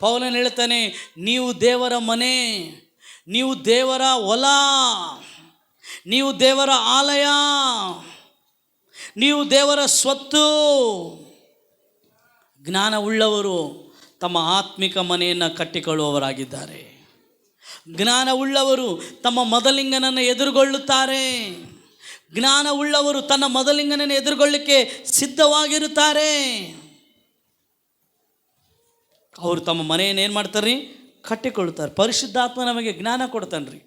ಪೌಲನು ಹೇಳ್ತಾನೆ, ನೀವು ದೇವರ ಮನೆ, ನೀವು ದೇವರ ಹೊಲ, ನೀವು ದೇವರ ಆಲಯ, ನೀವು ದೇವರ ಸ್ವತ್ತು. ಜ್ಞಾನವುಳ್ಳವರು ತಮ್ಮ ಆತ್ಮಿಕ ಮನೆಯನ್ನು ಕಟ್ಟಿಕೊಳ್ಳುವವರಾಗಿದ್ದಾರೆ. ಜ್ಞಾನವುಳ್ಳವರು ತಮ್ಮ ಮೊದಲಿಂಗನನ್ನು ಎದುರುಗೊಳ್ಳುತ್ತಾರೆ. ಜ್ಞಾನವುಳ್ಳವರು ತನ್ನ ಮೊದಲಿಂಗನನ್ನು ಎದುರುಗೊಳ್ಳಲಿಕ್ಕೆ ಸಿದ್ಧವಾಗಿರುತ್ತಾರೆ. ಅವರು ತಮ್ಮ ಮನೆಯನ್ನು ಏನು ಮಾಡ್ತಾರೆ? ಕಟ್ಟಿಕೊಳ್ಳುತ್ತಾರೆ. ಪರಿಶುದ್ಧಾತ್ಮ ನಮಗೆ ಜ್ಞಾನ ಕೊಡ್ತಾನ್ರಿ.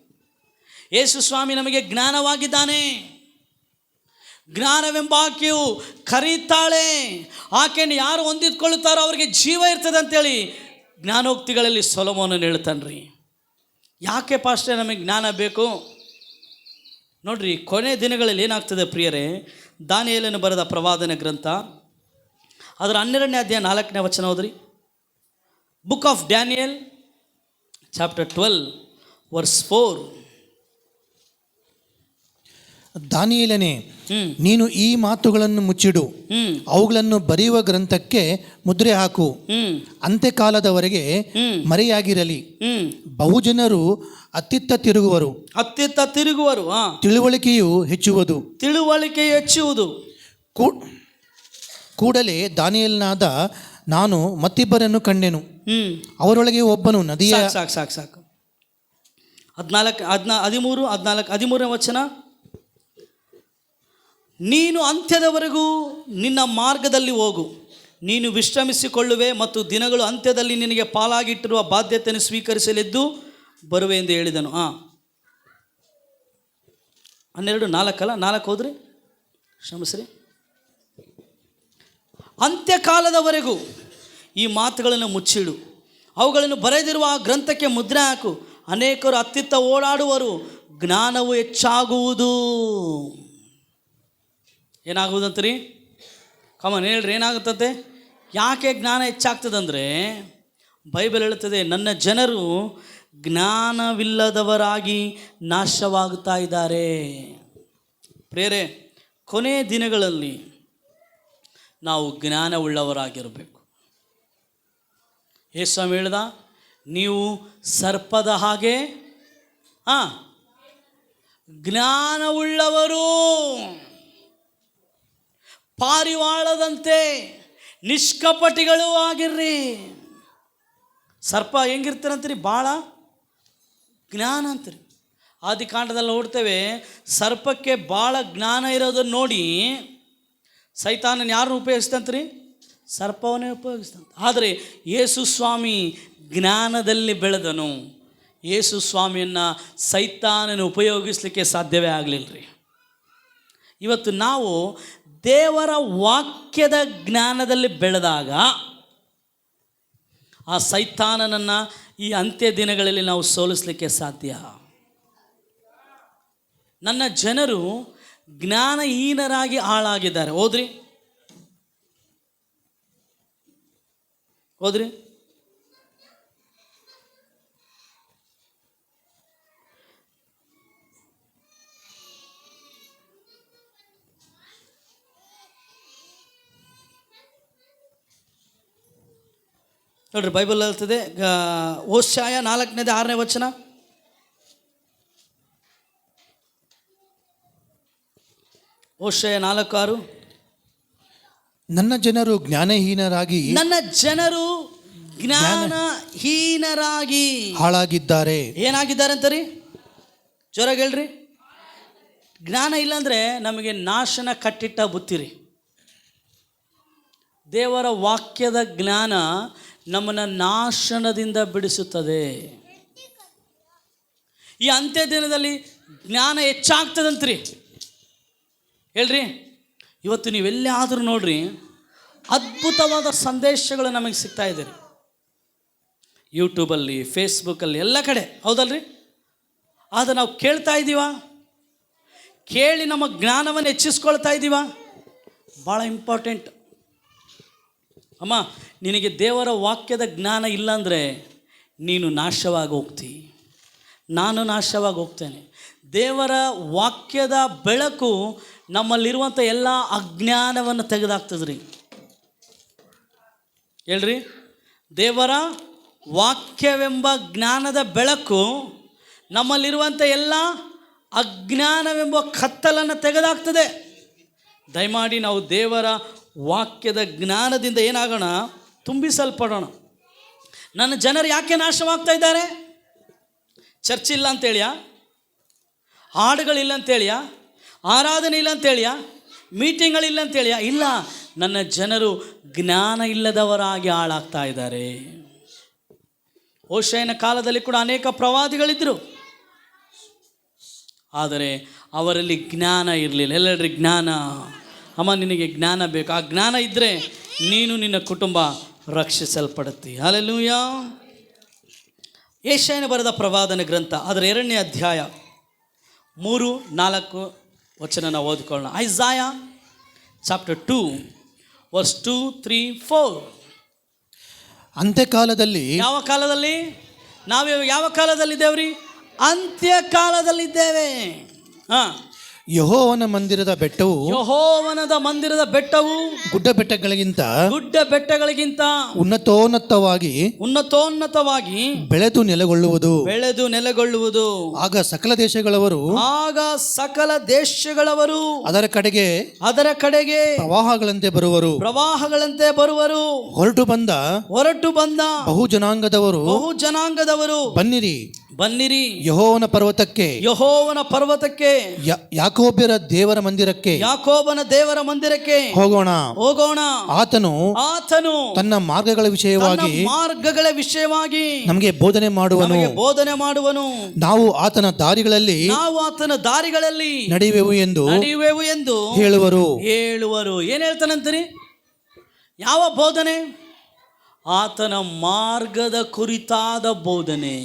ಯೇಸು ಸ್ವಾಮಿ ನಮಗೆ ಜ್ಞಾನವಾಗಿದ್ದಾನೆ. ಜ್ಞಾನವೆಂಬ ಆಕೆಯು ಕರೀತಾಳೆ. ಆಕೆಯನ್ನು ಯಾರು ಹೊಂದಿದ್ಕೊಳ್ಳುತ್ತಾರೋ ಅವರಿಗೆ ಜೀವ ಇರ್ತದೆ ಅಂತೇಳಿ ಜ್ಞಾನೋಕ್ತಿಗಳಲ್ಲಿ ಸೊಲೊಮೋನನು ಹೇಳ್ತಾನ್ರಿ. ಯಾಕೆ ಪಾಸ್ಟರ್ ನಮಗೆ ಜ್ಞಾನ ಬೇಕು? ನೋಡ್ರಿ, ಕೊನೆ ದಿನಗಳಲ್ಲಿ ಏನಾಗ್ತದೆ ಪ್ರಿಯರೇ? ದಾನಿಯೇಲನು ಬರೆದ ಪ್ರವಾದನೆ ಗ್ರಂಥ ಅದರ 12ನೇ ಅಧ್ಯಾಯ 4ನೇ ವಚನ ಓದ್ರಿ. Book of Daniel chapter 12 verse 4. ದಾನಿಯೇಲನೇ, ನೀನು ಈ ಮಾತುಗಳನ್ನು ಮುಚ್ಚಿಡು, ಅವುಗಳನ್ನು ಬರೆಯುವ ಗ್ರಂಥಕ್ಕೆ ಮುದ್ರೆ ಹಾಕು. ಅಂತ್ಯಕಾಲದವರೆಗೆ ಮರೆಯಾಗಿರಲಿ. ಬಹುಜನರು ಅತ್ತಿತ್ತ ತಿರುಗುವರು. ತಿಳುವಳಿಕೆಯು ಹೆಚ್ಚುವುದು. ಕೂಡಲೇ ದಾನಿಯೇಲನಾದ ನಾನು ಮತ್ತಿಬ್ಬರನ್ನು ಕಂಡೆನು. ಅವರೊಳಗೆ ಒಬ್ಬನು ನದಿಯ. ಸಾಕು 13ನೇ ವಚನ. ನೀನು ಅಂತ್ಯದವರೆಗೂ ನಿನ್ನ ಮಾರ್ಗದಲ್ಲಿ ಹೋಗು, ನೀನು ವಿಶ್ರಮಿಸಿಕೊಳ್ಳುವೆ ಮತ್ತು ದಿನಗಳು ಅಂತ್ಯದಲ್ಲಿ ನಿನಗೆ ಪಾಲಾಗಿಟ್ಟಿರುವ ಬಾಧ್ಯತೆಯನ್ನು ಸ್ವೀಕರಿಸಲೆದ್ದು ಬರುವೆ ಎಂದು ಹೇಳಿದನು. 12:4 ಹೋದ್ರಿ, ಕ್ಷಮಿಸ್ರಿ. ಅಂತ್ಯಕಾಲದವರೆಗೂ ಈ ಮಾತುಗಳನ್ನು ಮುಚ್ಚಿಡು, ಅವುಗಳನ್ನು ಬರೆದಿರುವ ಆ ಗ್ರಂಥಕ್ಕೆ ಮುದ್ರೆ ಹಾಕು. ಅನೇಕರು ಅತ್ತಿತ್ತ ಓಡಾಡುವರು, ಜ್ಞಾನವು ಹೆಚ್ಚಾಗುವುದು. ಏನಾಗುವುದಂತ್ರಿ? ಕಮನ್ ಹೇಳ್ರಿ, ಏನಾಗುತ್ತದೆ? ಯಾಕೆ ಜ್ಞಾನ ಹೆಚ್ಚಾಗ್ತದಂದರೆ ಬೈಬಲ್ ಹೇಳುತ್ತದೆ, ನನ್ನ ಜನರು ಜ್ಞಾನವಿಲ್ಲದವರಾಗಿ ನಾಶವಾಗುತ್ತಾ ಇದ್ದಾರೆ. ಪ್ರಿಯರೇ, ಕೊನೆ ದಿನಗಳಲ್ಲಿ ನಾವು ಜ್ಞಾನವುಳ್ಳವರಾಗಿರಬೇಕು. ಯೇಸು ಸ್ವಾಮಿ ಹೇಳ್ದ, ನೀವು ಸರ್ಪದ ಹಾಗೆ ಜ್ಞಾನವುಳ್ಳವರು, ಪಾರಿವಾಳದಂತೆ ನಿಷ್ಕಪಟಿಗಳು ಆಗಿರ್ರಿ. ಸರ್ಪ ಹೆಂಗಿರ್ತಾರಂತೀರಿ? ಭಾಳ ಜ್ಞಾನ ಅಂತೀರಿ. ಆದಿಕಾಂಡದಲ್ಲಿ ನೋಡ್ತೇವೆ, ಸರ್ಪಕ್ಕೆ ಭಾಳ ಜ್ಞಾನ ಇರೋದನ್ನು ನೋಡಿ ಸೈತಾನನ ಯಾರನ್ನು ಉಪಯೋಗಿಸ್ತಂತ್ರಿ? ಸರ್ಪವನ್ನೇ ಉಪಯೋಗಿಸ್ತಂತ. ಆದರೆ ಯೇಸು ಸ್ವಾಮಿ ಜ್ಞಾನದಲ್ಲಿ ಬೆಳೆದನು. ಯೇಸು ಸ್ವಾಮಿಯನ್ನು ಸೈತಾನನ ಉಪಯೋಗಿಸಲಿಕ್ಕೆ ಸಾಧ್ಯವೇ ಆಗಲಿಲ್ಲ ರೀ. ಇವತ್ತು ನಾವು ದೇವರ ವಾಕ್ಯದ ಜ್ಞಾನದಲ್ಲಿ ಬೆಳೆದಾಗ ಆ ಸೈತಾನನನ್ನು ಈ ಅಂತ್ಯ ದಿನಗಳಲ್ಲಿ ನಾವು ಸೋಲಿಸಲಿಕ್ಕೆ ಸಾಧ್ಯ. ನನ್ನ ಜನರು ಜ್ಞಾನಹೀನರಾಗಿ ಹಾಳಾಗಿದ್ದಾರೆ. ಹೋದ್ರಿ ನೋಡ್ರಿ, ಬೈಬಲ್ ಹೇಳ್ತದೆ, ಓಷಾಯ 4:6 ವಚನ. ಓಷಾಯ 4:6. ನನ್ನ ಜನರು ಜ್ಞಾನಹೀನರಾಗಿ ಹಾಳಾಗಿದ್ದಾರೆ. ಏನಾಗಿದ್ದಾರೆ ಅಂತಾರಿ? ಜೋರಾಗಿ ಹೇಳ್ರಿ. ಜ್ಞಾನ ಇಲ್ಲಾಂದರೆ ನಮಗೆ ನಾಶನ ಕಟ್ಟಿಟ್ಟ ಬುತ್ತಿರಿ. ದೇವರ ವಾಕ್ಯದ ಜ್ಞಾನ ನಮ್ಮನ್ನು ನಾಶನದಿಂದ ಬಿಡಿಸುತ್ತದೆ. ಈ ಅಂತ್ಯ ದಿನದಲ್ಲಿ ಜ್ಞಾನ ಹೆಚ್ಚಾಗ್ತದಂತ್ರಿ. ಹೇಳ್ರಿ, ಇವತ್ತು ನೀವೆಲ್ಲೇ ಆದರೂ ನೋಡ್ರಿ, ಅದ್ಭುತವಾದ ಸಂದೇಶಗಳು ನಮಗೆ ಸಿಗ್ತಾ ಇದೆ ರೀ. ಯೂಟ್ಯೂಬಲ್ಲಿ, ಫೇಸ್ಬುಕ್ಕಲ್ಲಿ, ಎಲ್ಲ ಕಡೆ, ಹೌದಲ್ರಿ? ಆದರೆ ನಾವು ಕೇಳ್ತಾ ಇದ್ದೀವ? ಕೇಳಿ ನಮ್ಮ ಜ್ಞಾನವನ್ನು ಹೆಚ್ಚಿಸ್ಕೊಳ್ತಾ ಇದ್ದೀವ? ಭಾಳ ಇಂಪಾರ್ಟೆಂಟ್. ಅಮ್ಮ, ನಿನಗೆ ದೇವರ ವಾಕ್ಯದ ಜ್ಞಾನ ಇಲ್ಲಾಂದರೆ ನೀನು ನಾಶವಾಗಿ ಹೋಗ್ತಿ, ನಾನು ನಾಶವಾಗಿ ಹೋಗ್ತೇನೆ. ದೇವರ ವಾಕ್ಯದ ಬೆಳಕು ನಮ್ಮಲ್ಲಿರುವಂಥ ಎಲ್ಲ ಅಜ್ಞಾನವನ್ನು ತೆಗೆದಾಕ್ತದೆ ರೀ. ಹೇಳ್ರಿ, ದೇವರ ವಾಕ್ಯವೆಂಬ ಜ್ಞಾನದ ಬೆಳಕು ನಮ್ಮಲ್ಲಿರುವಂಥ ಎಲ್ಲ ಅಜ್ಞಾನವೆಂಬ ಕತ್ತಲನ್ನು ತೆಗೆದಾಕ್ತದೆ. ದಯಮಾಡಿ ನಾವು ದೇವರ ವಾಕ್ಯದ ಜ್ಞಾನದಿಂದ ಏನಾಗೋಣ? ತುಂಬಿಸಲ್ಪಡೋಣ. ನನ್ನ ಜನರು ಯಾಕೆ ನಾಶವಾಗ್ತಾ ಇದ್ದಾರೆ? ಚರ್ಚ್ ಇಲ್ಲ ಅಂತೇಳಿಯಾ? ಹಾಡುಗಳಿಲ್ಲ ಅಂತೇಳಿಯಾ? ಆರಾಧನೆ ಇಲ್ಲ ಅಂತೇಳಿಯಾ? ಮೀಟಿಂಗ್ಗಳಿಲ್ಲ ಅಂತೇಳಿಯಾ? ಇಲ್ಲ, ನನ್ನ ಜನರು ಜ್ಞಾನ ಇಲ್ಲದವರಾಗಿ ಹಾಳಾಗ್ತಾ ಇದ್ದಾರೆ. ಓಷಯನ ಕಾಲದಲ್ಲಿ ಕೂಡ ಅನೇಕ ಪ್ರವಾದಿಗಳಿದ್ದರು, ಆದರೆ ಅವರಲ್ಲಿ ಜ್ಞಾನ ಇರಲಿಲ್ಲ. ಎಲ್ಲರಿ ಜ್ಞಾನ. ಅಮ್ಮ, ನಿನಗೆ ಜ್ಞಾನ ಬೇಕು. ಆ ಜ್ಞಾನ ಇದ್ದರೆ ನೀನು, ನಿನ್ನ ಕುಟುಂಬ ರಕ್ಷಿಸಲ್ಪಡುತ್ತಿ. ಹಲ್ಲೆಲೂಯಾ. ಯೆಶಾಯನ ಬರೆದ ಪ್ರವಾದನ ಗ್ರಂಥ, ಅದರ 2ನೇ ಅಧ್ಯಾಯ 3-4 ವಚನ ನಾವು ಓದಿಕೊಳ್ಳೋಣ. ಐಸಾಯ ಚಾಪ್ಟರ್ 2 ವರ್ಸ್ 2, 3, 4. ಅಂತ್ಯಕಾಲದಲ್ಲಿ. ಯಾವ ಕಾಲದಲ್ಲಿ? ನಾವು ಯಾವ ಕಾಲದಲ್ಲಿದ್ದೇವ್ರಿ? ಅಂತ್ಯ ಕಾಲದಲ್ಲಿದ್ದೇವೆ. ಯೆಹೋವನ ಮಂದಿರದ ಬೆಟ್ಟವು ಗುಡ್ಡ ಬೆಟ್ಟಗಳಿಗಿಂತ ಉನ್ನತೋನ್ನತವಾಗಿ ಬೆಳೆದು ನೆಲೆಗೊಳ್ಳುವುದು. ಆಗ ಸಕಲ ದೇಶಗಳವರು ಅದರ ಕಡೆಗೆ ಪ್ರವಾಹಗಳಂತೆ ಬರುವರು. ಹೊರಟು ಬಂದ ಬಹು ಜನಾಂಗದವರು ಬನ್ನಿರಿ ಯೆಹೋವನ ಪರ್ವತಕ್ಕೆ ಯಾಕೋಬನ ದೇವರ ಮಂದಿರಕ್ಕೆ ಹೋಗೋಣ. ಆತನು ತನ್ನ ಮಾರ್ಗಗಳ ವಿಷಯವಾಗಿ ನಮಗೆ ಬೋಧನೆ ಮಾಡುವನು. ನಾವು ಆತನ ದಾರಿಗಳಲ್ಲಿ ನಡೆಯುವೆವು ಎಂದು ಹೇಳುವರು. ಏನ್ ಹೇಳ್ತಾನಂತೀರಿ? ಯಾವ ಬೋಧನೆ? ಆತನ ಮಾರ್ಗದ ಕುರಿತಾದ ಬೋಧನೆ.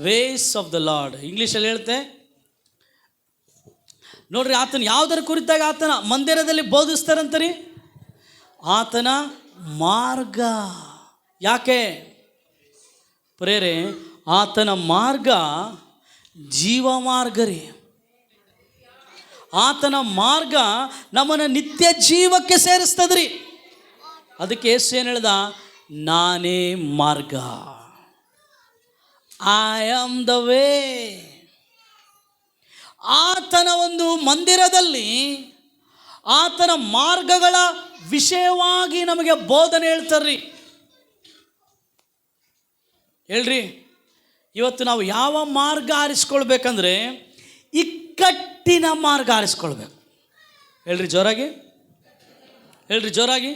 ವೇಸ್ ಆಫ್ ದ ಲಾರ್ಡ್ ಇಂಗ್ಲೀಷಲ್ಲಿ ಹೇಳುತ್ತೆ ನೋಡ್ರಿ. ಆತನ ಯಾವುದರ ಕುರಿತಾಗಿ ಆತನ ಮಂದಿರದಲ್ಲಿ ಬೋಧಿಸ್ತಾರಂತರಿ? ಆತನ ಮಾರ್ಗ. ಯಾಕೆ? ಪ್ರೇರೆ, ಆತನ ಮಾರ್ಗ ಜೀವ ಮಾರ್ಗ ರೀ. ಆತನ ಮಾರ್ಗ ನಮ್ಮನ್ನು ನಿತ್ಯ ಜೀವಕ್ಕೆ ಸೇರಿಸ್ತದ್ರಿ. ಅದಕ್ಕೆ ಯೇಸು ಏನು ಹೇಳ್ದ? ನಾನೇ ಮಾರ್ಗ, ಐ ಆಮ್ ದ ವೇ. ಆತನ ಒಂದು ಮಂದಿರದಲ್ಲಿ ಆತನ ಮಾರ್ಗಗಳ ವಿಷಯವಾಗಿ ನಮಗೆ ಬೋಧನೆ ಹೇಳ್ತಾರ್ರಿ. ಹೇಳ್ರಿ, ಇವತ್ತು ನಾವು ಯಾವ ಮಾರ್ಗ ಆರಿಸ್ಕೊಳ್ಬೇಕಂದ್ರೆ ಇಕ್ಕಟ್ಟಿನ ಮಾರ್ಗ ಆರಿಸ್ಕೊಳ್ಬೇಕು. ಹೇಳ್ರಿ ಜೋರಾಗಿ, ಹೇಳ್ರಿ ಜೋರಾಗಿ.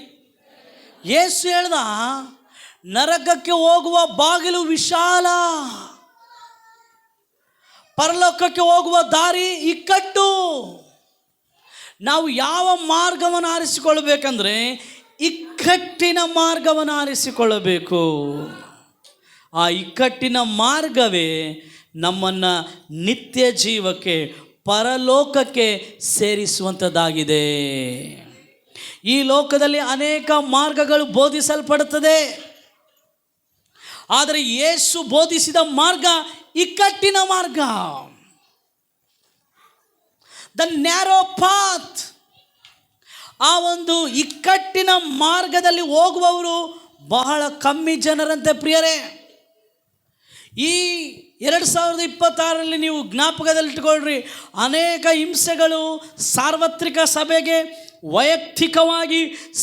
ಯೇಸು ಹೇಳ್ದ, ನರಕಕ್ಕೆ ಹೋಗುವ ಬಾಗಿಲು ವಿಶಾಲ, ಪರಲೋಕಕ್ಕೆ ಹೋಗುವ ದಾರಿ ಇಕ್ಕಟ್ಟು. ನಾವು ಯಾವ ಮಾರ್ಗವನ್ನು ಆರಿಸಿಕೊಳ್ಳಬೇಕಂದ್ರೆ ಇಕ್ಕಟ್ಟಿನ ಮಾರ್ಗವನ್ನು ಆರಿಸಿಕೊಳ್ಳಬೇಕು. ಆ ಇಕ್ಕಟ್ಟಿನ ಮಾರ್ಗವೇ ನಮ್ಮನ್ನು ನಿತ್ಯ ಜೀವಕ್ಕೆ, ಪರಲೋಕಕ್ಕೆ ಸೇರಿಸುವಂಥದ್ದಾಗಿದೆ. ಈ ಲೋಕದಲ್ಲಿ ಅನೇಕ ಮಾರ್ಗಗಳು ಬೋಧಿಸಲ್ಪಡುತ್ತದೆ, ಆದರೆ ಯೇಸು ಬೋಧಿಸಿದ ಮಾರ್ಗ ಇಕ್ಕಟ್ಟಿನ ಮಾರ್ಗ, ದ ನ್ಯಾರೋ ಪಾತ್. ಆ ಒಂದು ಇಕ್ಕಟ್ಟಿನ ಮಾರ್ಗದಲ್ಲಿ ಹೋಗುವವರು ಬಹಳ ಕಮ್ಮಿ ಜನರಂತೆ ಪ್ರಿಯರೇ. ಈ 2026ರಲ್ಲಿ ನೀವು ಜ್ಞಾಪಕದಲ್ಲಿಟ್ಕೊಳ್ರಿ, ಅನೇಕ ಹಿಂಸೆಗಳು ಸಾರ್ವತ್ರಿಕ ಸಭೆಗೆ, ವೈಯಕ್ತಿಕವಾಗಿ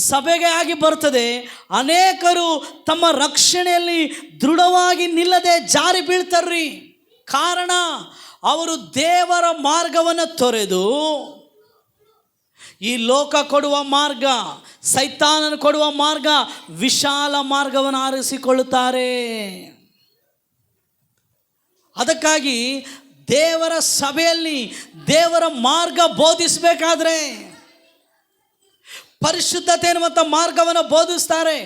ಸಭೆಗೆ ಆಗಿ ಬರ್ತದೆ. ಅನೇಕರು ತಮ್ಮ ರಕ್ಷಣೆಯಲ್ಲಿ ದೃಢವಾಗಿ ನಿಲ್ಲದೆ ಜಾರಿ ಬೀಳ್ತಾರ್ರಿ. ಕಾರಣ, ಅವರು ದೇವರ ಮಾರ್ಗವನ್ನು ತೊರೆದು ಈ ಲೋಕ ಕೊಡುವ ಮಾರ್ಗ, ಸೈತಾನನು ಕೊಡುವ ಮಾರ್ಗ, ವಿಶಾಲ ಮಾರ್ಗವನ್ನು ಆರಿಸಿಕೊಳ್ಳುತ್ತಾರೆ. ಅದಕ್ಕಾಗಿ ದೇವರ ಸಭೆಯಲ್ಲಿ ದೇವರ ಮಾರ್ಗ ಬೋಧಿಸಬೇಕಾದ್ರೆ ಪರಿಶುದ್ಧತೆ ಎನ್ನುವಂಥ ಮಾರ್ಗವನ್ನು ಬೋಧಿಸ್ತಾರೆ,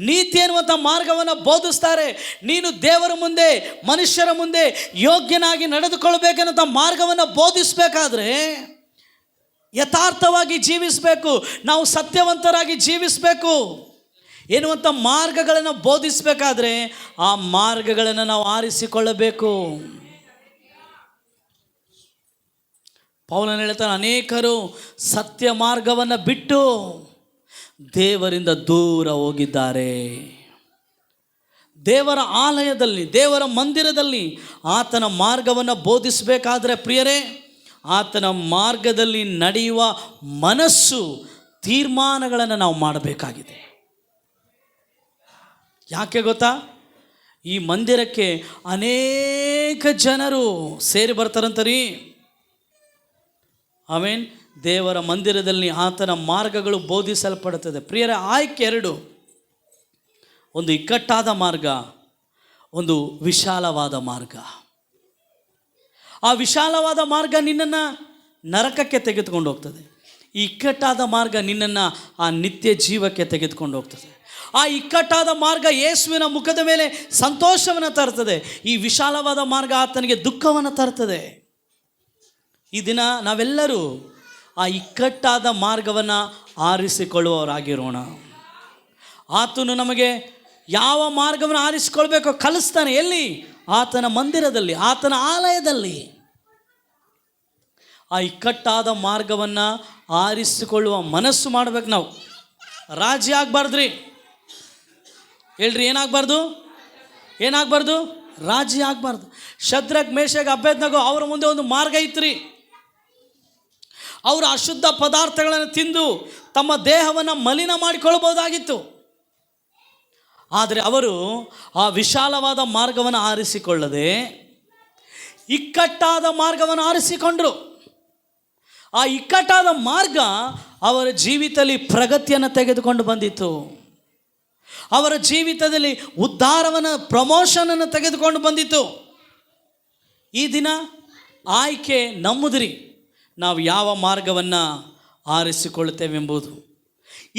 ನೀತಿ ಎನ್ನುವಂಥ ಮಾರ್ಗವನ್ನು ಬೋಧಿಸ್ತಾರೆ. ನೀನು ದೇವರ ಮುಂದೆ, ಮನುಷ್ಯರ ಮುಂದೆ ಯೋಗ್ಯನಾಗಿ ನಡೆದುಕೊಳ್ಬೇಕೆನ್ನುವಂಥ ಮಾರ್ಗವನ್ನು ಬೋಧಿಸಬೇಕಾದ್ರೆ ಯಥಾರ್ಥವಾಗಿ ಜೀವಿಸಬೇಕು, ನಾವು ಸತ್ಯವಂತರಾಗಿ ಜೀವಿಸಬೇಕು ಎನ್ನುವಂಥ ಮಾರ್ಗಗಳನ್ನು ಬೋಧಿಸಬೇಕಾದ್ರೆ ಆ ಮಾರ್ಗಗಳನ್ನು ನಾವು ಆರಿಸಿಕೊಳ್ಳಬೇಕು. ಪೌಲನು ಹೇಳ್ತಾನೆ, ಅನೇಕರು ಸತ್ಯ ಮಾರ್ಗವನ್ನು ಬಿಟ್ಟು ದೇವರಿಂದ ದೂರ ಹೋಗಿದ್ದಾರೆ. ದೇವರ ಆಲಯದಲ್ಲಿ, ದೇವರ ಮಂದಿರದಲ್ಲಿ ಆತನ ಮಾರ್ಗವನ್ನು ಬೋಧಿಸಬೇಕಾದ್ರೆ ಪ್ರಿಯರೇ, ಆತನ ಮಾರ್ಗದಲ್ಲಿ ನಡೆಯುವ ಮನಸ್ಸು, ತೀರ್ಮಾನಗಳನ್ನು ನಾವು ಮಾಡಬೇಕಾಗಿದೆ. ಯಾಕೆ ಗೊತ್ತಾ? ಈ ಮಂದಿರಕ್ಕೆ ಅನೇಕ ಜನರು ಸೇರಿ ಬರ್ತಾರಂತರಿ. ಆಮೇನ್. ದೇವರ ಮಂದಿರದಲ್ಲಿ ಆತನ ಮಾರ್ಗಗಳು ಬೋಧಿಸಲ್ಪಡುತ್ತದೆ. ಪ್ರಿಯರ, ಆಯ್ಕೆ ಎರಡು: ಒಂದು ಇಕ್ಕಟ್ಟಾದ ಮಾರ್ಗ, ಒಂದು ವಿಶಾಲವಾದ ಮಾರ್ಗ. ಆ ವಿಶಾಲವಾದ ಮಾರ್ಗ ನಿನ್ನನ್ನು ನರಕಕ್ಕೆ ತೆಗೆದುಕೊಂಡು ಹೋಗ್ತದೆ. ಈ ಇಕ್ಕಟ್ಟಾದ ಮಾರ್ಗ ನಿನ್ನನ್ನು ಆ ನಿತ್ಯ ಜೀವಕ್ಕೆ ತೆಗೆದುಕೊಂಡು ಹೋಗ್ತದೆ. ಆ ಇಕ್ಕಟ್ಟಾದ ಮಾರ್ಗ ಯೇಸುವಿನ ಮುಖದ ಮೇಲೆ ಸಂತೋಷವನ್ನು ತರ್ತದೆ. ಈ ವಿಶಾಲವಾದ ಮಾರ್ಗ ಆತನಿಗೆ ದುಃಖವನ್ನು ತರ್ತದೆ. ಈ ದಿನ ನಾವೆಲ್ಲರೂ ಆ ಇಕ್ಕಟ್ಟಾದ ಮಾರ್ಗವನ್ನು ಆರಿಸಿಕೊಳ್ಳುವವರಾಗಿರೋಣ. ಆತನು ನಮಗೆ ಯಾವ ಮಾರ್ಗವನ್ನು ಆರಿಸಿಕೊಳ್ಬೇಕೋ ಕಲಿಸ್ತಾನೆ. ಎಲ್ಲಿ? ಆತನ ಮಂದಿರದಲ್ಲಿ, ಆತನ ಆಲಯದಲ್ಲಿ. ಆ ಇಕ್ಕಟ್ಟಾದ ಮಾರ್ಗವನ್ನು ಆರಿಸಿಕೊಳ್ಳುವ ಮನಸ್ಸು ಮಾಡಬೇಕು. ನಾವು ರಾಜಿ ಆಗಬಾರ್ದ್ರಿ. ಹೇಳ್ರಿ, ಏನಾಗಬಾರ್ದು? ಏನಾಗಬಾರ್ದು? ರಾಜಿ ಆಗಬಾರ್ದು. ಶದ್ರಕ್, ಮೇಷಕ್, ಅಬೇದ್ನಗೋ ಅವರ ಮುಂದೆ ಒಂದು ಮಾರ್ಗ ಇತ್ತು. ಅವರು ಅಶುದ್ಧ ಪದಾರ್ಥಗಳನ್ನು ತಿಂದು ತಮ್ಮ ದೇಹವನ್ನು ಮಲಿನ ಮಾಡಿಕೊಳ್ಬೋದಾಗಿತ್ತು. ಆದರೆ ಅವರು ಆ ವಿಶಾಲವಾದ ಮಾರ್ಗವನ್ನು ಆರಿಸಿಕೊಳ್ಳದೆ ಇಕ್ಕಟ್ಟಾದ ಮಾರ್ಗವನ್ನು ಆರಿಸಿಕೊಂಡರು. ಆ ಇಕ್ಕಟ್ಟಾದ ಮಾರ್ಗ ಅವರ ಜೀವಿತದಲ್ಲಿ ಪ್ರಗತಿಯನ್ನು ತೆಗೆದುಕೊಂಡು ಬಂದಿತ್ತು. ಅವರ ಜೀವಿತದಲ್ಲಿ ಉದ್ಧಾರವನ್ನು, ಪ್ರಮೋಷನನ್ನು ತೆಗೆದುಕೊಂಡು ಬಂದಿತ್ತು. ಈ ದಿನ ಆಯ್ಕೆ ನಮ್ಮದ್ರಿ. ನಾವು ಯಾವ ಮಾರ್ಗವನ್ನು ಆರಿಸಿಕೊಳ್ಳುತ್ತೇವೆಂಬುದು.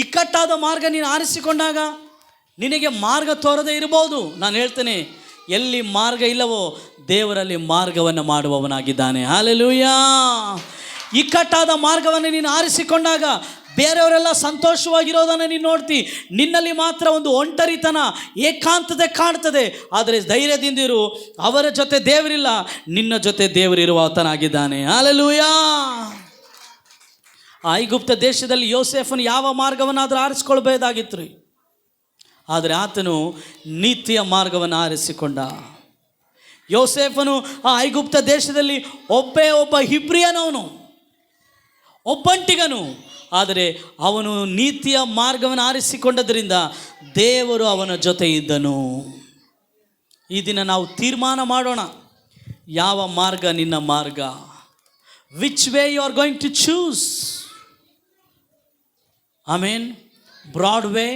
ಇಕ್ಕಟ್ಟಾದ ಮಾರ್ಗ ನೀನು ಆರಿಸಿಕೊಂಡಾಗ ನಿನಗೆ ಮಾರ್ಗ ತೋರದೇ ಇರಬಹುದು. ನಾನು ಹೇಳ್ತೇನೆ, ಎಲ್ಲಿ ಮಾರ್ಗ ಇಲ್ಲವೋ ದೇವರಲ್ಲಿ ಮಾರ್ಗವನ್ನು ಮಾಡುವವನಾಗಿದ್ದಾನೆ. ಹಲ್ಲೆಲೂಯಾ. ಇಕ್ಕಟ್ಟಾದ ಮಾರ್ಗವನ್ನು ನೀನು ಆರಿಸಿಕೊಂಡಾಗ ಬೇರೆಯವರೆಲ್ಲ ಸಂತೋಷವಾಗಿರೋದನ್ನು ನೀನು ನೋಡ್ತಿ, ನಿನ್ನಲ್ಲಿ ಮಾತ್ರ ಒಂದು ಒಂಟರಿತನ, ಏಕಾಂತತೆ ಕಾಣ್ತದೆ. ಆದರೆ ಧೈರ್ಯದಿಂದಿರು, ಅವರ ಜೊತೆ ದೇವರಿಲ್ಲ, ನಿನ್ನ ಜೊತೆ ದೇವರಿರುವ ಆತನಾಗಿದ್ದಾನೆ. ಹಲ್ಲೆಲೂಯಾ. ಐಗುಪ್ತ ದೇಶದಲ್ಲಿ ಯೋಸೇಫನು ಯಾವ ಮಾರ್ಗವನ್ನಾದರೂ ಆರಿಸ್ಕೊಳ್ಬಹುದಾಗಿತ್ತು ರೀ, ಆದರೆ ಆತನು ನೀತಿಯ ಮಾರ್ಗವನ್ನು ಆರಿಸಿಕೊಂಡ. ಯೋಸೇಫನು ಆ ಐಗುಪ್ತ ದೇಶದಲ್ಲಿ ಒಬ್ಬ ಹಿಬ್ರಿಯನವನು, ಒಬ್ಬಂಟಿಗನು, ಆದರೆ ಅವನು ನೀತಿಯ ಮಾರ್ಗವನ್ನು ಆರಿಸಿಕೊಂಡದ್ರಿಂದ ದೇವರು ಅವನ ಜೊತೆ ಇದ್ದನು. ಈ ದಿನ ನಾವು ತೀರ್ಮಾನ ಮಾಡೋಣ, ಯಾವ ಮಾರ್ಗ ನಿನ್ನ ಮಾರ್ಗ? Which way you are going to choose? Amen. Broad way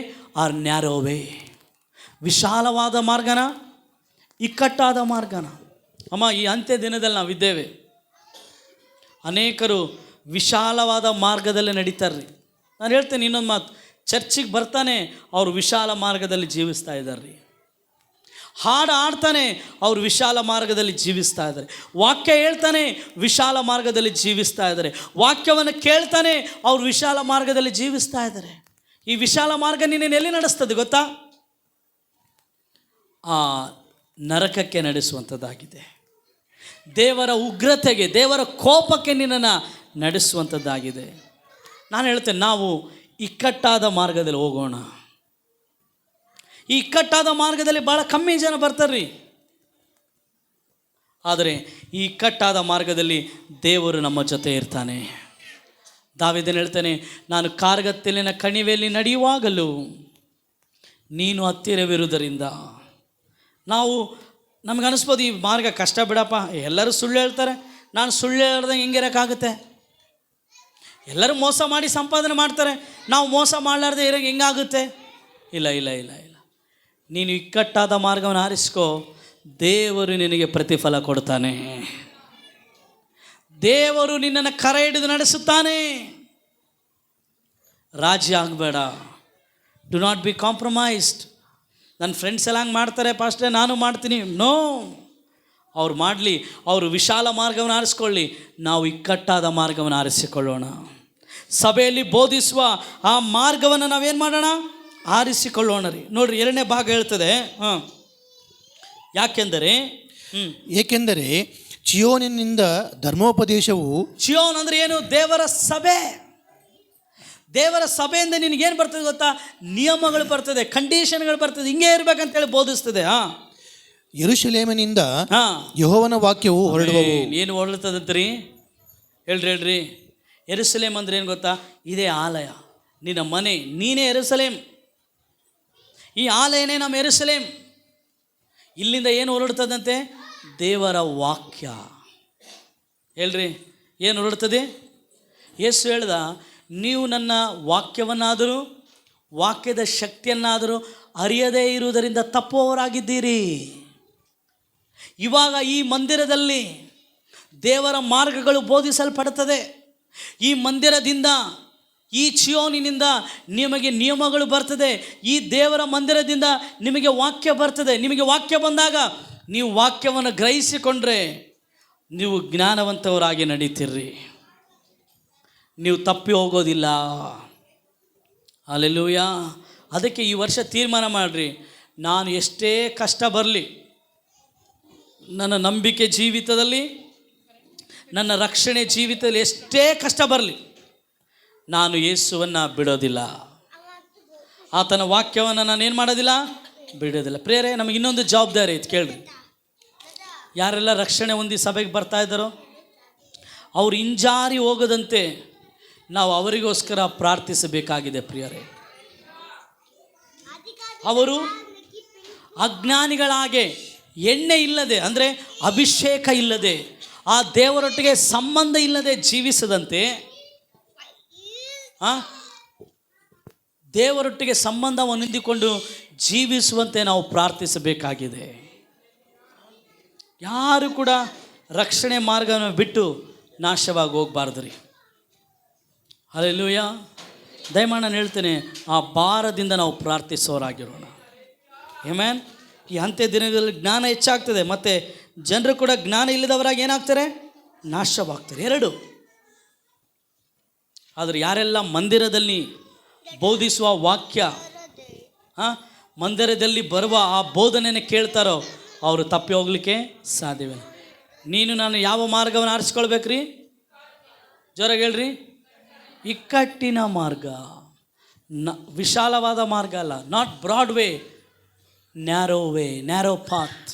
or narrow way? ವಿಶಾಲವಾದ ಮಾರ್ಗನ, ಇಕ್ಕಟ್ಟಾದ ಮಾರ್ಗನ? ಅಮ್ಮ, ಈ ಅಂತ್ಯ ದಿನದಲ್ಲಿ ನಾವಿದ್ದೇವೆ. ಅನೇಕರು ವಿಶಾಲವಾದ ಮಾರ್ಗದಲ್ಲಿ ನಡೀತಾರ್ರಿ. ನಾನು ಹೇಳ್ತೇನೆ ಇನ್ನೊಂದು ಮಾತು, ಚರ್ಚಿಗೆ ಬರ್ತಾನೆ ಅವರು ವಿಶಾಲ ಮಾರ್ಗದಲ್ಲಿ ಜೀವಿಸ್ತಾ ಇದ್ದಾರೆ ರೀ. ಹಾಡು ಆಡ್ತಾನೆ ಅವರು ವಿಶಾಲ ಮಾರ್ಗದಲ್ಲಿ ಜೀವಿಸ್ತಾ ಇದ್ದಾರೆ. ವಾಕ್ಯ ಹೇಳ್ತಾನೆ ವಿಶಾಲ ಮಾರ್ಗದಲ್ಲಿ ಜೀವಿಸ್ತಾ ಇದ್ದಾರೆ. ವಾಕ್ಯವನ್ನು ಕೇಳ್ತಾನೆ ಅವರು ವಿಶಾಲ ಮಾರ್ಗದಲ್ಲಿ ಜೀವಿಸ್ತಾ ಇದ್ದಾರೆ. ಈ ವಿಶಾಲ ಮಾರ್ಗ ನಿನ್ನೇನು ಎಲ್ಲಿ ನಡೆಸ್ತದೆ ಗೊತ್ತಾ? ಆ ನರಕಕ್ಕೆ ನಡೆಸುವಂಥದ್ದಾಗಿದೆ. ದೇವರ ಉಗ್ರತೆಗೆ, ದೇವರ ಕೋಪಕ್ಕೆ ನಿನ್ನನ್ನು ನಡೆಸುವಂಥದ್ದಾಗಿದೆ. ನಾನು ಹೇಳ್ತೇನೆ, ನಾವು ಇಕ್ಕಟ್ಟಾದ ಮಾರ್ಗದಲ್ಲಿ ಹೋಗೋಣ. ಈ ಇಕ್ಕಟ್ಟಾದ ಮಾರ್ಗದಲ್ಲಿ ಭಾಳ ಕಮ್ಮಿ ಜನ ಬರ್ತಾರೆ ರೀ, ಆದರೆ ಈ ಇಕ್ಕಟ್ಟಾದ ಮಾರ್ಗದಲ್ಲಿ ದೇವರು ನಮ್ಮ ಜೊತೆ ಇರ್ತಾನೆ. ದಾವೀದನು ಹೇಳ್ತಾನೆ, ನಾನು ಕಾರ್ಗತ್ತಲಿನ ಕಣಿವೆಯಲ್ಲಿ ನಡೆಯುವಾಗಲೂ ನೀನು ಹತ್ತಿರವಿರುವುದರಿಂದ. ನಮಗನ್ನಿಸ್ಬೋದು ಈ ಮಾರ್ಗ ಕಷ್ಟ ಬಿಡಪ್ಪ, ಎಲ್ಲರೂ ಸುಳ್ಳು ಹೇಳ್ತಾರೆ, ನಾನು ಸುಳ್ಳು ಹೇಳ್ದಂಗೆ ಹೆಂಗಿರೋಕ್ಕಾಗುತ್ತೆ? ಎಲ್ಲರೂ ಮೋಸ ಮಾಡಿ ಸಂಪಾದನೆ ಮಾಡ್ತಾರೆ, ನಾವು ಮೋಸ ಮಾಡಲಾರ್ದೆ ಇರೋಂಗೆ ಹೆಂಗಾಗುತ್ತೆ? ಇಲ್ಲ ಇಲ್ಲ ಇಲ್ಲ ಇಲ್ಲ, ನೀನು ಇಕ್ಕಟ್ಟಾದ ಮಾರ್ಗವನ್ನು ಆರಿಸ್ಕೋ, ದೇವರು ನಿನಗೆ ಪ್ರತಿಫಲ ಕೊಡ್ತಾನೆ. ದೇವರು ನಿನ್ನನ್ನು ಕರೆ ಹಿಡಿದು ನಡೆಸುತ್ತಾನೆ. ರಾಜಿ ಆಗಬೇಡ. Do not be compromised. ನನ್ನ ಫ್ರೆಂಡ್ಸ್ ಎಲ್ಲ ಹಂಗೆ ಮಾಡ್ತಾರೆ ಪಾಸ್ಟ್ರೆ, ನಾನು ಮಾಡ್ತೀನಿ. ನೋ, ಅವ್ರು ಮಾಡಲಿ, ಅವರು ವಿಶಾಲ ಮಾರ್ಗವನ್ನು ಆರಿಸ್ಕೊಳ್ಳಿ, ನಾವು ಇಕ್ಕಟ್ಟಾದ ಮಾರ್ಗವನ್ನು ಆರಿಸಿಕೊಳ್ಳೋಣ. ಸಭೆಯಲ್ಲಿ ಬೋಧಿಸುವ ಆ ಮಾರ್ಗವನ್ನು ನಾವೇನು ಮಾಡೋಣ? ಆರಿಸಿಕೊಳ್ಳೋಣ ರೀ. ನೋಡ್ರಿ, 2ನೇ ಭಾಗ ಹೇಳ್ತದೆ. ಏಕೆಂದರೆ ಚಿಯೋನಿನಿಂದ ಧರ್ಮೋಪದೇಶವು. ಚಿಯೋನ್ ಅಂದರೆ ಏನು? ದೇವರ ಸಭೆ. ದೇವರ ಸಭೆಯಿಂದ ನಿನಗೇನು ಬರ್ತದೆ ಗೊತ್ತಾ? ನಿಯಮಗಳು ಬರ್ತದೆ, ಕಂಡೀಷನ್ಗಳು ಬರ್ತದೆ, ಹಿಂಗೆ ಇರ್ಬೇಕಂತೇಳಿ ಬೋಧಿಸ್ತದೆ. ಯೆರೂಸಲೇಮಿನಿಂದ ಯೆಹೋವನ ವಾಕ್ಯವು ಹೊರಡುವವು. ಏನು ಹೊರಡ್ತದಂತ್ರಿ? ಹೇಳ್ರಿ. ಯೆರೂಸಲೇಮ್ ಅಂದ್ರೆ ಏನು ಗೊತ್ತಾ? ಇದೇ ಆಲಯ, ನಿನ್ನ ಮನೆ, ನೀನೇ ಯೆರೂಸಲೇಮ್. ಈ ಆಲಯನೇ ನಮ್ಮ ಯೆರೂಸಲೇಮ್. ಇಲ್ಲಿಂದ ಏನು ಹೊರಡ್ತದಂತೆ? ದೇವರ ವಾಕ್ಯ. ಹೇಳ್ರಿ, ಏನು ಹೊರಡ್ತದೆ? ಯೇಸು ಹೇಳ್ದ, ನೀವು ನನ್ನ ವಾಕ್ಯವನ್ನಾದರೂ ವಾಕ್ಯದ ಶಕ್ತಿಯನ್ನಾದರೂ ಅರಿಯದೇ ಇರುವುದರಿಂದ ತಪ್ಪುವವರಾಗಿದ್ದೀರಿ. ಇವಾಗ ಈ ಮಂದಿರದಲ್ಲಿ ದೇವರ ಮಾರ್ಗಗಳು ಬೋಧಿಸಲ್ಪಡುತ್ತದೆ. ಈ ಮಂದಿರದಿಂದ, ಈ ಚಿಯೋನಿನಿಂದ ನಿಮಗೆ ನಿಯಮಗಳು ಬರ್ತದೆ. ಈ ದೇವರ ಮಂದಿರದಿಂದ ನಿಮಗೆ ವಾಕ್ಯ ಬರ್ತದೆ. ನಿಮಗೆ ವಾಕ್ಯ ಬಂದಾಗ ನೀವು ವಾಕ್ಯವನ್ನು ಗ್ರಹಿಸಿಕೊಂಡ್ರೆ ನೀವು ಜ್ಞಾನವಂತವರಾಗಿ ನಡೀತೀರ್ರಿ, ನೀವು ತಪ್ಪಿ ಹೋಗೋದಿಲ್ಲ. ಹಲ್ಲೆಲೂಯಾ. ಅದಕ್ಕೆ ಈ ವರ್ಷ ತೀರ್ಮಾನ ಮಾಡಿರಿ, ನಾನು ಎಷ್ಟೇ ಕಷ್ಟ ಬರಲಿ, ನನ್ನ ನಂಬಿಕೆ ಜೀವಿತದಲ್ಲಿ, ನನ್ನ ರಕ್ಷಣೆ ಜೀವಿತದಲ್ಲಿ ಎಷ್ಟೇ ಕಷ್ಟ ಬರಲಿ, ನಾನು ಯೇಸುವನ್ನು ಬಿಡೋದಿಲ್ಲ. ಆತನ ವಾಕ್ಯವನ್ನು ನಾನೇನು ಮಾಡೋದಿಲ್ಲ? ಬಿಡೋದಿಲ್ಲ. ಪ್ರೇರೆ, ನಮಗೆ ಇನ್ನೊಂದು ಜವಾಬ್ದಾರಿ ಐತೆ, ಕೇಳ್ರಿ. ಯಾರೆಲ್ಲ ರಕ್ಷಣೆ ಹೊಂದಿ ಸಭೆಗೆ ಬರ್ತಾ ಇದ್ದಾರೋ ಅವ್ರು ಹಿಂಜಾರಿ ಹೋಗದಂತೆ ನಾವು ಅವರಿಗೋಸ್ಕರ ಪ್ರಾರ್ಥಿಸಬೇಕಾಗಿದೆ. ಪ್ರಿಯರೇ, ಅವರು ಅಜ್ಞಾನಿಗಳಾಗೆ, ಎಣ್ಣೆ ಇಲ್ಲದೆ, ಅಂದರೆ ಅಭಿಷೇಕ ಇಲ್ಲದೆ, ಆ ದೇವರೊಟ್ಟಿಗೆ ಸಂಬಂಧ ಇಲ್ಲದೆ ಜೀವಿಸದಂತೆ, ದೇವರೊಟ್ಟಿಗೆ ಸಂಬಂಧವನ್ನು ಹೊಂದಿಕೊಂಡು ಜೀವಿಸುವಂತೆ ನಾವು ಪ್ರಾರ್ಥಿಸಬೇಕಾಗಿದೆ. ಯಾರು ಕೂಡ ರಕ್ಷಣೆ ಮಾರ್ಗವನ್ನು ಬಿಟ್ಟು ನಾಶವಾಗಿ ಹೋಗಬಾರ್ದು ರೀ. ಹಲ್ಲೆಲೂಯಾ. ದಯಮಾಡಿ ನಾನು ಹೇಳ್ತೇನೆ, ಆ ಭಾರದಿಂದ ನಾವು ಪ್ರಾರ್ಥಿಸೋರಾಗಿರೋಣ. ಆಮೆನ್. ಈ ಅಂತ್ಯ ದಿನಗಳಲ್ಲಿ ಜ್ಞಾನ ಹೆಚ್ಚಾಗ್ತದೆ, ಮತ್ತು ಜನರು ಕೂಡ ಜ್ಞಾನ ಇಲ್ಲದವರಾಗಿ ಏನಾಗ್ತಾರೆ? ನಾಶವಾಗ್ತಾರೆ. 2. ಆದರೆ ಯಾರೆಲ್ಲ ಮಂದಿರದಲ್ಲಿ ಬೋಧಿಸುವ ವಾಕ್ಯ ಮಂದಿರದಲ್ಲಿ ಬರುವ ಆ ಬೋಧನೆಯನ್ನು ಕೇಳ್ತಾರೋ ಅವರು ತಪ್ಪಿ ಹೋಗ್ಲಿಕ್ಕೆ ಸಾಧ್ಯವಿಲ್ಲ. ನೀನು ನಾನು ಯಾವ ಮಾರ್ಗವನ್ನು ಆರಿಸ್ಕೊಳ್ಬೇಕ್ರಿ? ಜೋರಾಗಿ ಹೇಳ್ರಿ. ಇಕ್ಕಟ್ಟಿನ ಮಾರ್ಗ, ವಿಶಾಲವಾದ ಮಾರ್ಗ ಅಲ್ಲ. Not broad way, narrow path.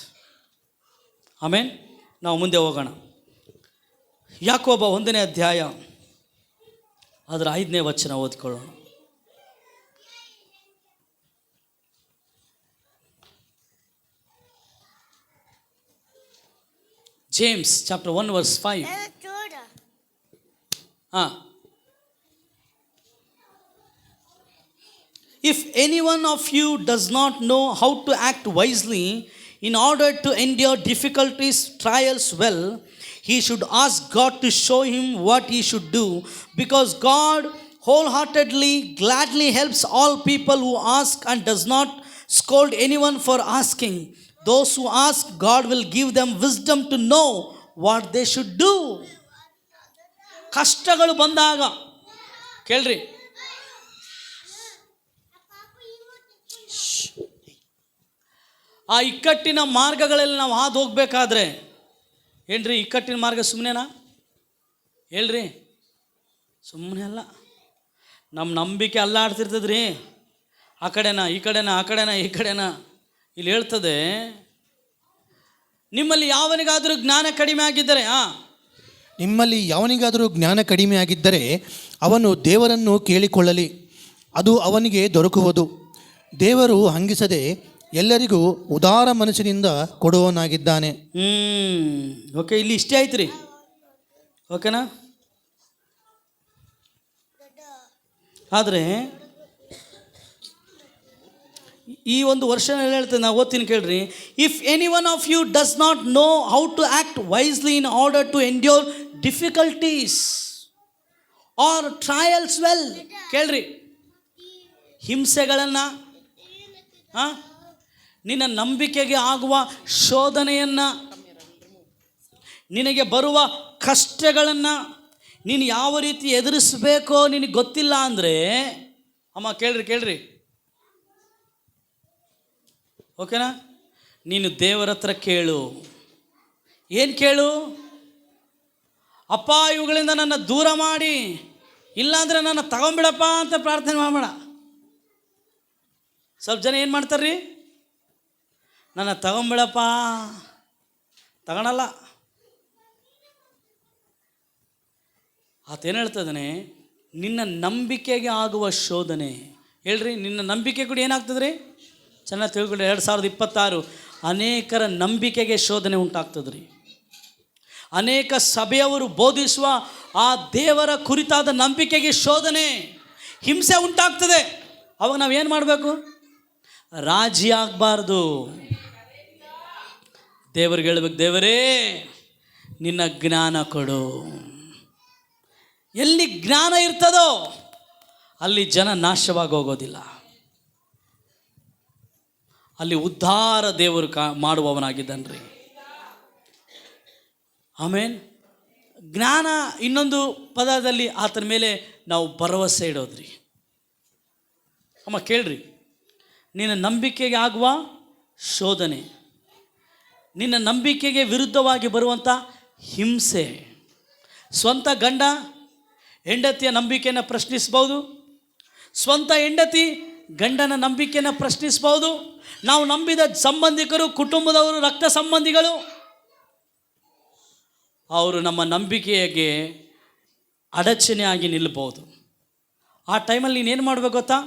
Amen. ನಾವು ಮುಂದೆ ಹೋಗೋಣ. ಯಾಕೋಬ 1ನೇ ಅಧ್ಯಾಯ ಅದರ 5ನೇ ವಚನ ಓದ್ಕೊಳ್ಳೋಣ. James chapter 1 verse 5. If any one of you does not know how to act wisely in order to endure difficulties, trials well, he should ask God to show him what he should do, because God wholeheartedly, gladly helps all people who ask and does not scold anyone for asking. Those who ask, God will give them wisdom to know what they should do. ಕಷ್ಟಗಳು ಬಂದಾಗ ಕೇಳ್ರಿ, ಆ ಇಕ್ಕಟ್ಟಿನ ಮಾರ್ಗಗಳಲ್ಲಿ ನಾವು ಹಾದು ಹೋಗ್ಬೇಕಾದ್ರೆ ಏನ್ರಿ, ಇಕ್ಕಟ್ಟಿನ ಮಾರ್ಗ ಸುಮ್ಮನೆನಾ? ಹೇಳ್ರಿ, ಸುಮ್ಮನೆ ಅಲ್ಲ. ನಮ್ಮ ನಂಬಿಕೆ ಅಲ್ಲಾಡ್ತಿರ್ತದ್ರಿ. ಆ ಕಡೆನಾ ಈ ಕಡೆನಾ, ಆ ಕಡೆನಾ ಈ ಕಡೆನಾ. ಇಲ್ಲಿ ಹೇಳ್ತದೆ, ನಿಮ್ಮಲ್ಲಿ ಯಾವನಿಗಾದರೂ ಜ್ಞಾನ ಕಡಿಮೆ ಆಗಿದ್ದರೆ ನಿಮ್ಮಲ್ಲಿ ಯಾವನಿಗಾದರೂ ಜ್ಞಾನ ಕಡಿಮೆ ಆಗಿದ್ದರೆ ಅವನು ದೇವರನ್ನು ಕೇಳಿಕೊಳ್ಳಲಿ, ಅದು ಅವನಿಗೆ ದೊರಕುವುದು. ದೇವರು ಹಂಗಿಸದೆ ಎಲ್ಲರಿಗೂ ಉದಾರ ಮನಸ್ಸಿನಿಂದ ಕೊಡುವವನಾಗಿದ್ದಾನೆ. ಓಕೆ, ಇಲ್ಲಿ ಇಷ್ಟೇ ಆಯ್ತು ರೀ. ಓಕೆನಾ? ಆದರೆ ಈ ಒಂದು ವರ್ಷನಲ್ಲಿ ಹೇಳ್ತೇನೆ, ನಾವು ಓದ್ತೀನಿ ಕೇಳ್ರಿ. If any one of you does not know how to act wisely in order to endure difficulties or trials well. ಕೇಳ್ರಿ, ಹಿಂಸೆಗಳನ್ನು, ನಿನ್ನ ನಂಬಿಕೆಗೆ ಆಗುವ ಶೋಧನೆಯನ್ನು, ನಿನಗೆ ಬರುವ ಕಷ್ಟಗಳನ್ನು ನೀನು ಯಾವ ರೀತಿ ಎದುರಿಸಬೇಕೋ ನಿನಗೆ ಗೊತ್ತಿಲ್ಲ ಅಂದರೆ, ಅಮ್ಮ ಕೇಳ್ರಿ, ಓಕೆನಾ? ನೀನು ದೇವರ ಹತ್ರ ಕೇಳು. ಏನು ಕೇಳು? ಅಪ್ಪ, ಇವುಗಳಿಂದ ನನ್ನ ದೂರ ಮಾಡಿ, ಇಲ್ಲಾಂದರೆ ನನ್ನ ತಗೊಂಬಿಡಪ್ಪ ಅಂತ ಪ್ರಾರ್ಥನೆ ಮಾಡಬೇಡ. ಸ್ವಲ್ಪ ಜನ ಏನು ಮಾಡ್ತಾರ್ರಿ, ನನ್ನ ತಗೊಂಬಿಡಪ್ಪ, ತಗೊಳಲ್ಲ. ಆತೇನು ಹೇಳ್ತದಾನೆ? ನಿನ್ನ ನಂಬಿಕೆಗೆ ಆಗುವ ಶೋಧನೆ. ಹೇಳ್ರಿ, ನಿನ್ನ ನಂಬಿಕೆ ಕೂಡ ಏನಾಗ್ತದೆ ರೀ? ಚೆನ್ನಾಗಿ ತಿಳ್ಕೊಳ್ಳಿ. 2026 ಅನೇಕರ ನಂಬಿಕೆಗೆ ಶೋಧನೆ ಉಂಟಾಗ್ತದೆ ರೀ. ಅನೇಕ ಸಭೆಯವರು ಬೋಧಿಸುವ ಆ ದೇವರ ಕುರಿತಾದ ನಂಬಿಕೆಗೆ ಶೋಧನೆ, ಹಿಂಸೆ ಉಂಟಾಗ್ತದೆ. ಅವಾಗ ನಾವೇನು ಮಾಡಬೇಕು? ರಾಜಿ ಆಗಬಾರ್ದು. ದೇವರಿಗೆ ಹೇಳ್ಬೇಕು, ದೇವರೇ ನಿನ್ನ ಜ್ಞಾನ ಕೊಡು. ಎಲ್ಲಿ ಜ್ಞಾನ ಇರ್ತದೋ ಅಲ್ಲಿ ಜನ ನಾಶವಾಗಿ ಹೋಗೋದಿಲ್ಲ. ಅಲ್ಲಿ ಉದ್ಧಾರ ದೇವರು ಮಾಡುವವನಾಗಿದ್ದಾನ್ರಿ. ಆಮೇನ್. ಜ್ಞಾನ ಇನ್ನೊಂದು ಪದದಲ್ಲಿ ಆತನ ಮೇಲೆ ನಾವು ಭರವಸೆ ಇಡೋದ್ರಿ. ಅಮ್ಮ ಕೇಳ್ರಿ, ನಿನ್ನ ನಂಬಿಕೆಗೆ ಆಗುವ ಶೋಧನೆ, ನಿನ್ನ ನಂಬಿಕೆಗೆ ವಿರುದ್ಧವಾಗಿ ಬರುವಂಥ ಹಿಂಸೆ. ಸ್ವಂತ ಗಂಡ ಹೆಂಡತಿಯ ನಂಬಿಕೆಯನ್ನು ಪ್ರಶ್ನಿಸ್ಬೋದು, ಸ್ವಂತ ಹೆಂಡತಿ ಗಂಡನ ನಂಬಿಕೆಯನ್ನು ಪ್ರಶ್ನಿಸ್ಬೋದು. ನಾವು ನಂಬಿದ ಸಂಬಂಧಿಕರು, ಕುಟುಂಬದವರು, ರಕ್ತ ಸಂಬಂಧಿಗಳು, ಅವರು ನಮ್ಮ ನಂಬಿಕೆಗೆ ಅಡಚಣೆಯಾಗಿ ನಿಲ್ಲಬಹುದು. ಆ ಟೈಮಲ್ಲಿ ನೀನೇನು ಮಾಡಬೇಕು ಗೊತ್ತಾ?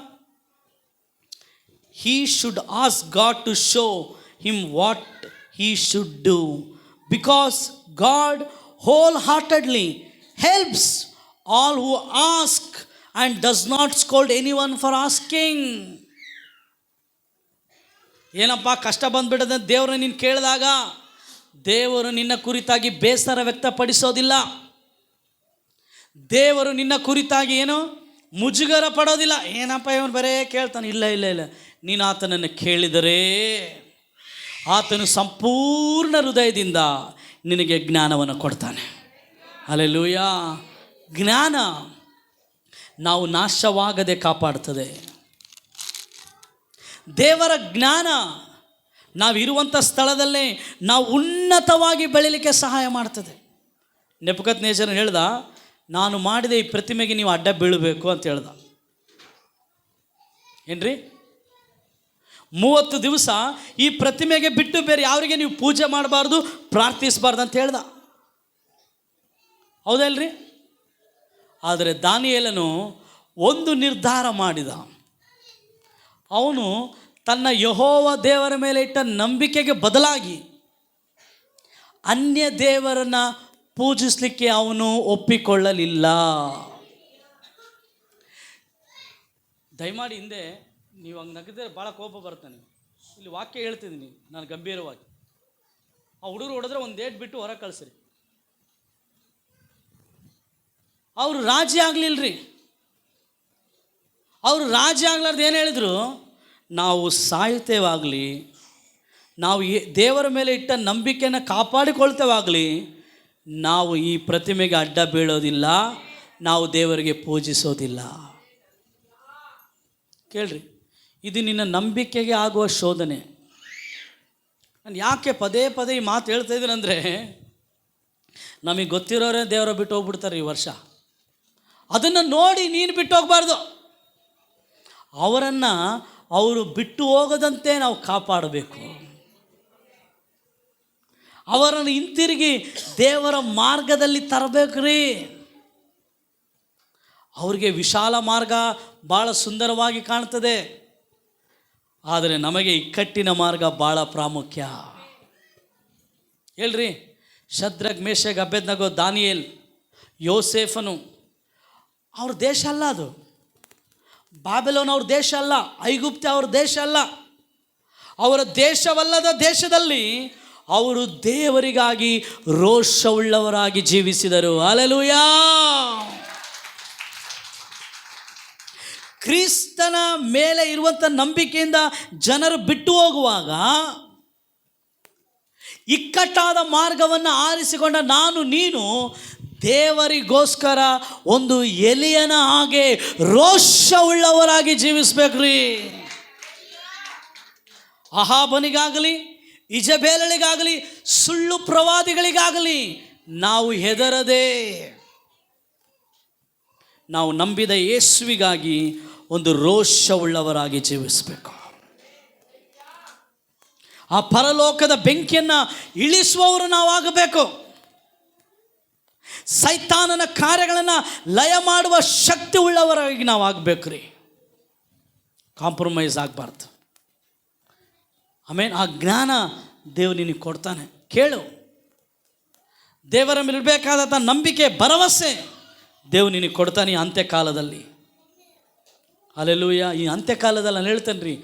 He should ask God to show him what he should do, because God wholeheartedly helps all who ask and does not scold anyone for asking. ಏನಪ್ಪ ಕಷ್ಟ ಬಂದ್ಬಿಡದೆ ದೇವ್ರನ್ನ ನೀನು ಕೇಳಿದಾಗ ದೇವರು ನಿನ್ನ ಕುರಿತಾಗಿ ಬೇಸರ ವ್ಯಕ್ತಪಡಿಸೋದಿಲ್ಲ. ದೇವರು ನಿನ್ನ ಕುರಿತಾಗಿ ಏನು ಮುಜುಗರ ಪಡೋದಿಲ್ಲ. ಏನಪ್ಪ ಇವನು ಬರೇ ಕೇಳ್ತಾನೆ. ಇಲ್ಲ, ನೀನು ಆತನನ್ನು ಕೇಳಿದರೆ ಆತನು ಸಂಪೂರ್ಣ ಹೃದಯದಿಂದ ನಿನಗೆ ಜ್ಞಾನವನ್ನು ಕೊಡ್ತಾನೆ. ಹಲ್ಲೆಲೂಯಾ. ಜ್ಞಾನ ನಾವು ನಾಶವಾಗದೆ ಕಾಪಾಡ್ತದೆ. ದೇವರ ಜ್ಞಾನ ನಾವಿರುವಂಥ ಸ್ಥಳದಲ್ಲೇ ನಾವು ಉನ್ನತವಾಗಿ ಬೆಳೀಲಿಕ್ಕೆ ಸಹಾಯ ಮಾಡ್ತದೆ. ನೆಬೂಕದ್ನೆಚ್ಚರನು ಹೇಳ್ದ, ನಾನು ಮಾಡಿದ ಈ ಪ್ರತಿಮೆಗೆ ನೀವು ಅಡ್ಡ ಬೀಳಬೇಕು ಅಂತ ಹೇಳ್ದ. ಏನ್ರಿ, 30 ದಿವಸ ಈ ಪ್ರತಿಮೆಗೆ ಬಿಟ್ಟು ಬೇರೆ ಯಾರಿಗೆ ನೀವು ಪೂಜೆ ಮಾಡಬಾರ್ದು, ಪ್ರಾರ್ಥಿಸಬಾರ್ದು ಅಂತ ಹೇಳ್ದ. ಹೌದಲ್ರಿ? ಆದರೆ ದಾನಿಯೇಲನು ಒಂದು ನಿರ್ಧಾರ ಮಾಡಿದ. ಅವನು ತನ್ನ ಯೆಹೋವ ದೇವರ ಮೇಲೆ ಇಟ್ಟ ನಂಬಿಕೆಗೆ ಬದಲಾಗಿ ಅನ್ಯ ದೇವರನ್ನು ಪೂಜಿಸಲಿಕ್ಕೆ ಅವನು ಒಪ್ಪಿಕೊಳ್ಳಲಿಲ್ಲ. ದಯಮಾಡಿ ಹಿಂದೆ ನೀವು ಹಂಗೆ ನಗದ್ರೆ ಭಾಳ ಕೋಪ ಬರ್ತಾನೆ. ಇಲ್ಲಿ ವಾಕ್ಯ ಹೇಳ್ತಿದ್ದೀನಿ ನಾನು ಗಂಭೀರವಾಗಿ. ಆ ಹುಡುಗರು ಹೊಡೆದ್ರೆ ಒಂದು ಏಟ್ ಬಿಟ್ಟು ಹೊರಗೆ ಕಳಿಸ್ರಿ. ಅವರು ರಾಜಿ ಆಗಲಿಲ್ಲರಿ. ಅವರು ರಾಜಿ ಆಗ್ಲಾರ್ದು ಏನು ಹೇಳಿದರು, ನಾವು ಸಾಯುತ್ತೇವಾಗಲಿ, ನಾವು ದೇವರ ಮೇಲೆ ಇಟ್ಟ ನಂಬಿಕೆಯನ್ನು ಕಾಪಾಡಿಕೊಳ್ತೇವಾಗಲಿ, ನಾವು ಈ ಪ್ರತಿಮೆಗೆ ಅಡ್ಡ ಬೀಳೋದಿಲ್ಲ, ನಾವು ದೇವರಿಗೆ ಪೂಜಿಸೋದಿಲ್ಲ. ಕೇಳ್ರಿ, ಇದು ನಿನ್ನ ನಂಬಿಕೆಗೆ ಆಗುವ ಶೋಧನೆ. ನಾನು ಯಾಕೆ ಪದೇ ಪದೇ ಈ ಮಾತು ಹೇಳ್ತಾ ಇದ್ದೀನಿ ಅಂದರೆ, ನಮಗೆ ಗೊತ್ತಿರೋರೇ ದೇವರ ಬಿಟ್ಟು ಹೋಗ್ಬಿಡ್ತಾರೆ ಈ ವರ್ಷ. ಅದನ್ನು ನೋಡಿ ನೀನು ಬಿಟ್ಟು ಹೋಗಬಾರ್ದು. ಅವರನ್ನು ಅವರು ಬಿಟ್ಟು ಹೋಗದಂತೆ ನಾವು ಕಾಪಾಡಬೇಕು. ಅವರನ್ನು ಹಿಂತಿರುಗಿ ದೇವರ ಮಾರ್ಗದಲ್ಲಿ ತರಬೇಕು ರೀ. ಅವ್ರಿಗೆ ವಿಶಾಲ ಮಾರ್ಗ ಭಾಳ ಸುಂದರವಾಗಿ ಕಾಣ್ತದೆ, ಆದರೆ ನಮಗೆ ಇಕ್ಕಟ್ಟಿನ ಮಾರ್ಗ ಭಾಳ ಪ್ರಾಮುಖ್ಯ. ಹೇಳ್ರಿ, ಶದ್ರಕ್, ಮೇಷಕ್, ಅಬೇದ್ನೆಗೋ, ದಾನಿಯೇಲ್, ಯೋಸೇಫನು ಅವ್ರ ದೇಶ ಅಲ್ಲ, ಅದು ಬಾಬೆಲೋನ್ ಅವ್ರ ದೇಶ ಅಲ್ಲ, ಐಗುಪ್ತ ಅವ್ರ ದೇಶ ಅಲ್ಲ. ಅವರ ದೇಶವಲ್ಲದ ದೇಶದಲ್ಲಿ ಅವರು ದೇವರಿಗಾಗಿ ರೋಷವುಳ್ಳವರಾಗಿ ಜೀವಿಸಿದರು. ಹಲ್ಲೆಲೂಯಾ. ಕ್ರಿಸ್ತನ ಮೇಲೆ ಇರುವಂಥ ನಂಬಿಕೆಯಿಂದ ಜನರು ಬಿಟ್ಟು ಹೋಗುವಾಗ ಇಕ್ಕಟ್ಟಾದ ಮಾರ್ಗವನ್ನು ಆರಿಸಿಕೊಂಡ ನಾನು ನೀನು ದೇವರಿಗೋಸ್ಕರ ಒಂದು ಎಲಿಯನ ಹಾಗೆ ರೋಷವುಳ್ಳವರಾಗಿ ಜೀವಿಸ್ಬೇಕ್ರಿ. ಅಹಾಬನಿಗಾಗಲಿ, ಇಜಬೇಲಳಿಗಾಗಲಿ, ಸುಳ್ಳು ಪ್ರವಾದಿಗಳಿಗಾಗಲಿ ನಾವು ಹೆದರದೆ ನಾವು ನಂಬಿದ ಯೇಸುವಿಗಾಗಿ ಒಂದು ರೋಷವುಳ್ಳವರಾಗಿ ಜೀವಿಸಬೇಕು. ಆ ಪರಲೋಕದ ಬೆಂಕಿಯನ್ನು ಇಳಿಸುವವರು ನಾವಾಗಬೇಕು. ಸೈತಾನನ ಕಾರ್ಯಗಳನ್ನು ಲಯ ಮಾಡುವ ಶಕ್ತಿ ಉಳ್ಳವರಾಗಿ ನಾವು ಆಗಬೇಕು ರೀ. ಕಾಂಪ್ರಮೈಸ್ ಆಗಬಾರ್ದು. ಆಮೇಲೆ ಆ ಜ್ಞಾನ ದೇವರು ನಿನಗೆ ಕೊಡ್ತಾನೆ. ಕೇಳು, ದೇವರ ಮೇಲೆ ಇರಬೇಕಾದಂಥ ನಂಬಿಕೆ, ಭರವಸೆ ದೇವರು ನಿನಗೆ ಕೊಡ್ತಾನೆ ಈ ಅಂತ್ಯಕಾಲದಲ್ಲಿ. ಹಲ್ಲೆಲೂಯಾ. ಈ ಅಂತ್ಯಕಾಲದಲ್ಲಿ ನಾನು ಹೇಳ್ತೇನೆ ರೀ,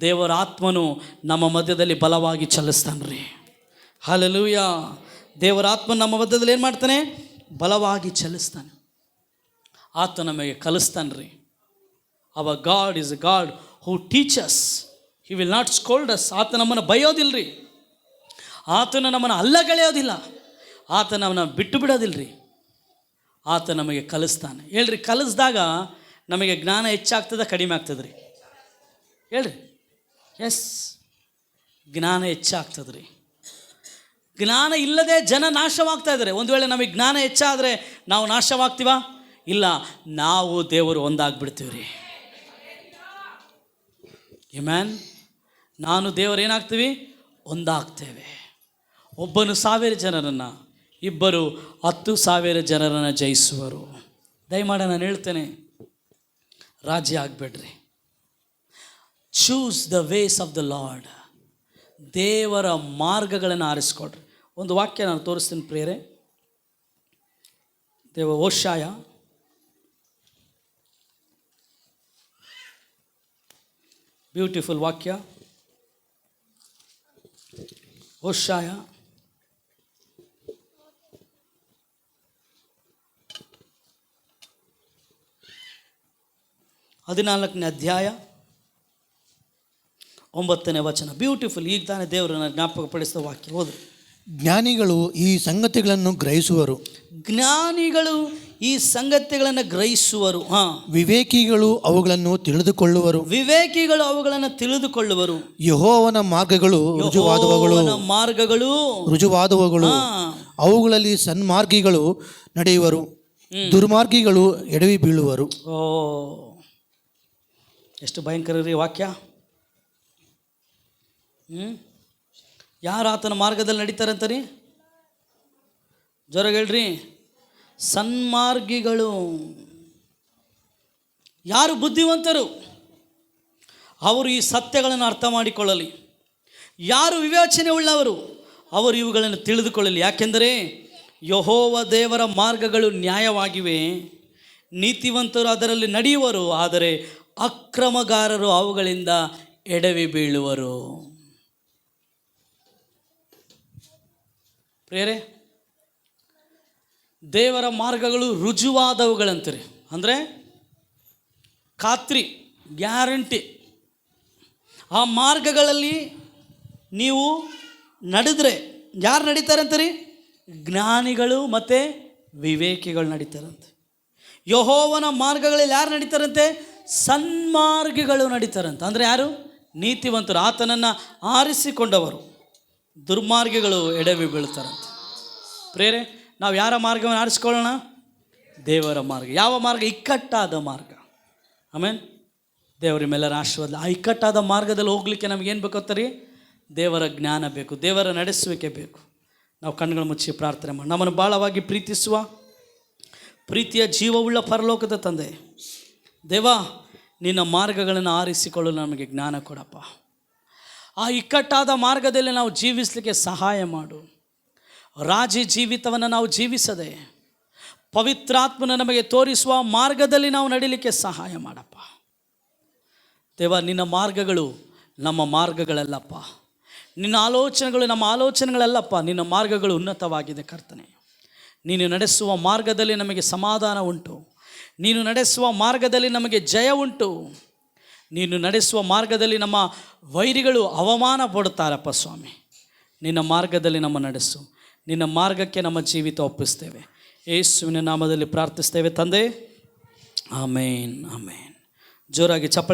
ದೇವರ ಆತ್ಮನು ನಮ್ಮ ಮಧ್ಯದಲ್ಲಿ ಬಲವಾಗಿ ಚಲಿಸ್ತಾನೆ ರೀ. ಹಲ್ಲೆಲೂಯಾ. ದೇವರ ಆತ್ಮ ನಮ್ಮ ಮಧ್ಯದಲ್ಲಿ ಏನು ಮಾಡ್ತಾನೆ? ಬಲವಾಗಿ ಚಲಿಸ್ತಾನೆ. ಆತ ನಮಗೆ ಕಲಿಸ್ತಾನೆ ರೀ. Our God is a God who teaches, he will not scold us. ಆತ ನಮ್ಮನ್ನು ಬೈಯೋದಿಲ್ಲ ರೀ, ಆತನ ನಮ್ಮನ್ನು ಅಲ್ಲಗಳೆಯೋದಿಲ್ಲ, ಆತ ನಮ್ಮನ್ನು ಬಿಟ್ಟು ಬಿಡೋದಿಲ್ಲ ರೀ. ಆತ ನಮಗೆ ಕಲಿಸ್ತಾನೆ. ಹೇಳ್ರಿ, ಕಲಿಸಿದಾಗ ನಮಗೆ ಜ್ಞಾನ ಹೆಚ್ಚಾಗ್ತದೆ, ಕಡಿಮೆ ಆಗ್ತದೆ ರೀ? ಹೇಳ್ರಿ. ಎಸ್, ಜ್ಞಾನ ಹೆಚ್ಚಾಗ್ತದೆ ರೀ. ಜ್ಞಾನ ಇಲ್ಲದೆ ಜನ ನಾಶವಾಗ್ತಾ ಇದ್ದಾರೆ. ಒಂದು ವೇಳೆ ನಮಗೆ ಜ್ಞಾನ ಹೆಚ್ಚಾದರೆ ನಾವು ನಾಶವಾಗ್ತೀವ? ಇಲ್ಲ, ನಾವು ದೇವರು ಒಂದಾಗ್ಬಿಡ್ತೀವಿ ರೀ. ಆಮೆನ್. ನಾನು ದೇವರು ಏನಾಗ್ತೀವಿ? ಒಂದಾಗ್ತೇವೆ. ಒಬ್ಬನು 1000 ಜನರನ್ನು, ಇಬ್ಬರು 10,000 ಜನರನ್ನು ಜಯಿಸುವರು. ದಯಮಾಡಿ ನಾನು ಹೇಳ್ತೇನೆ, ರಾಜಿ ಆಗಬೇಡ್ರಿ. Choose the ways of the Lord. ದೇವರ ಮಾರ್ಗಗಳನ್ನು ಆರಿಸ್ಕೊಡ್ರಿ. ಒಂದು ವಾಕ್ಯ ನಾನು ತೋರಿಸ್ತೀನಿ ಪ್ರಿಯರೇ. ಓಷಾಯ ಬ್ಯೂಟಿಫುಲ್ ವಾಕ್ಯ. ಓಷಾಯ 14ನೇ ಅಧ್ಯಾಯ 9ನೇ ವಚನ. ಬ್ಯೂಟಿಫುಲ್. ಈಗ ತಾನೇ ದೇವರನ್ನು ಜ್ಞಾಪಕಪಡಿಸಿದ ವಾಕ್ಯ. ಹೋದ್ರು. ಜ್ಞಾನಿಗಳು ಈ ಸಂಗತಿಗಳನ್ನು ಗ್ರಹಿಸುವರು. ಜ್ಞಾನಿಗಳು ಈ ಸಂಗತಿಗಳನ್ನು ಗ್ರಹಿಸುವರು. ವಿವೇಕಿಗಳು ಅವುಗಳನ್ನು ತಿಳಿದುಕೊಳ್ಳುವರು. ವಿವೇಕಿಗಳು ಅವುಗಳನ್ನು ತಿಳಿದುಕೊಳ್ಳುವರು. ಯೆಹೋವನ ಮಾರ್ಗಗಳು ರುಜುವಾದವುಗಳು, ಅವುಗಳಲ್ಲಿ ಸನ್ಮಾರ್ಗಿಗಳು ನಡೆಯುವರು, ದುರ್ಮಾರ್ಗಿಗಳು ಎಡವಿ ಬೀಳುವರು. ಓ, ಎಷ್ಟು ಭಯಂಕರ ರೀ ವಾಕ್ಯ. ಯಾರು ಆತನ ಮಾರ್ಗದಲ್ಲಿ ನಡೀತಾರಂತ ರೀ? ಜೋರಾಗಿ ಹೇಳ್ರಿ. ಸನ್ಮಾರ್ಗಿಗಳು. ಯಾರು ಬುದ್ಧಿವಂತರು ಅವರು ಈ ಸತ್ಯಗಳನ್ನು ಅರ್ಥ ಮಾಡಿಕೊಳ್ಳಲಿ. ಯಾರು ವಿವೇಚನೆ ಉಳ್ಳವರು ಅವರು ಇವುಗಳನ್ನು ತಿಳಿದುಕೊಳ್ಳಲಿ. ಯಾಕೆಂದರೆ ಯೆಹೋವ ದೇವರ ಮಾರ್ಗಗಳು ನ್ಯಾಯವಾಗಿವೆ, ನೀತಿವಂತರು ಅದರಲ್ಲಿ ನಡೆಯುವರು, ಆದರೆ ಅಕ್ರಮಗಾರರು ಅವುಗಳಿಂದ ಎಡವಿ ಬೀಳುವರು. ಪ್ರಿಯರೇ, ದೇವರ ಮಾರ್ಗಗಳು ರುಜುವಾದವುಗಳಂತಾರೆ. ಅಂದರೆ ಖಾತ್ರಿ, ಗ್ಯಾರಂಟಿ. ಆ ಮಾರ್ಗಗಳಲ್ಲಿ ನೀವು ನಡೆದ್ರೆ ಯಾರು ನಡೀತಾರಂತೀರಿ? ಜ್ಞಾನಿಗಳು ಮತ್ತು ವಿವೇಕಿಗಳು ನಡೀತಾರಂತೆ. ಯೆಹೋವನ ಮಾರ್ಗಗಳಲ್ಲಿ ಯಾರು ನಡೀತಾರಂತೆ? ಸನ್ಮಾರ್ಗಿಗಳು ನಡೀತಾರಂತೆ. ಅಂದರೆ ಯಾರು? ನೀತಿವಂತರು, ಆತನನ್ನು ಆರಿಸಿಕೊಂಡವರು. ದುರ್ಮಾರ್ಗಿಗಳು ಎಡವಿ ಬೀಳ್ತಾರಂತೆ. ಪ್ರೇರೆ, ನಾವು ಯಾರ ಮಾರ್ಗವನ್ನು ಆರಿಸ್ಕೊಳ್ಳೋಣ? ದೇವರ ಮಾರ್ಗ. ಯಾವ ಮಾರ್ಗ? ಇಕ್ಕಟ್ಟಾದ ಮಾರ್ಗ. ಆಮೇಲೆ ದೇವರ ಮೇಲರ ಆಶೀರ್ವಾದ. ಆ ಇಕ್ಕಟ್ಟಾದ ಮಾರ್ಗದಲ್ಲಿ ಹೋಗಲಿಕ್ಕೆ ನಮಗೇನು ಬೇಕಂತೀರಿ? ದೇವರ ಜ್ಞಾನ ಬೇಕು, ದೇವರ ನಡೆಸುವಿಕೆ ಬೇಕು. ನಾವು ಕಣ್ಣುಗಳು ಮುಚ್ಚಿ ಪ್ರಾರ್ಥನೆ ಮಾಡಿ. ನಮ್ಮನ್ನು ಭಾಳವಾಗಿ ಪ್ರೀತಿಸುವ ಪ್ರೀತಿಯ ಜೀವವುಳ್ಳ ಪರಲೋಕದ ತಂದೆ, ದೇವಾ, ನಿನ್ನ ಮಾರ್ಗಗಳನ್ನು ಆರಿಸಿಕೊಳ್ಳಲು ನಮಗೆ ಜ್ಞಾನ ಕೊಡಪ್ಪ. ಆ ಇಕ್ಕಟ್ಟಾದ ಮಾರ್ಗದಲ್ಲಿ ನಾವು ಜೀವಿಸಲಿಕ್ಕೆ ಸಹಾಯ ಮಾಡು. ರಾಜಿ ಜೀವಿತವನ್ನು ನಾವು ಜೀವಿಸದೆ ಪವಿತ್ರಾತ್ಮನ ನಮಗೆ ತೋರಿಸುವ ಮಾರ್ಗದಲ್ಲಿ ನಾವು ನಡೀಲಿಕ್ಕೆ ಸಹಾಯ ಮಾಡಪ್ಪ. ದೇವ, ನಿನ್ನ ಮಾರ್ಗಗಳು ನಮ್ಮ ಮಾರ್ಗಗಳಲ್ಲಪ್ಪ, ನಿನ್ನ ಆಲೋಚನೆಗಳು ನಮ್ಮ ಆಲೋಚನೆಗಳಲ್ಲಪ್ಪ. ನಿನ್ನ ಮಾರ್ಗಗಳು ಉನ್ನತವಾಗಿದೆ ಕರ್ತನೆ. ನೀನು ನಡೆಸುವ ಮಾರ್ಗದಲ್ಲಿ ನಮಗೆ ಸಮಾಧಾನ ಉಂಟು. ನೀನು ನಡೆಸುವ ಮಾರ್ಗದಲ್ಲಿ ನಮಗೆ ಜಯ ಉಂಟು. ನೀನು ನಡೆಸುವ ಮಾರ್ಗದಲ್ಲಿ ನಮ್ಮ ವೈರಿಗಳು ಅವಮಾನ ಪಡುತ್ತಾರಪ್ಪ ಸ್ವಾಮಿ. ನಿನ್ನ ಮಾರ್ಗದಲ್ಲಿ ನಮ್ಮ ನಡೆಸು. ನಿನ್ನ ಮಾರ್ಗಕ್ಕೆ ನಮ್ಮ ಜೀವಿತ ಒಪ್ಪಿಸ್ತೇವೆ. ಯೇಸುವಿನ ನಾಮದಲ್ಲಿ ಪ್ರಾರ್ಥಿಸ್ತೇವೆ ತಂದೆ. ಆಮೇನ್, ಆಮೇನ್. ಜೋರಾಗಿ ಚಪ್ಪಳೆ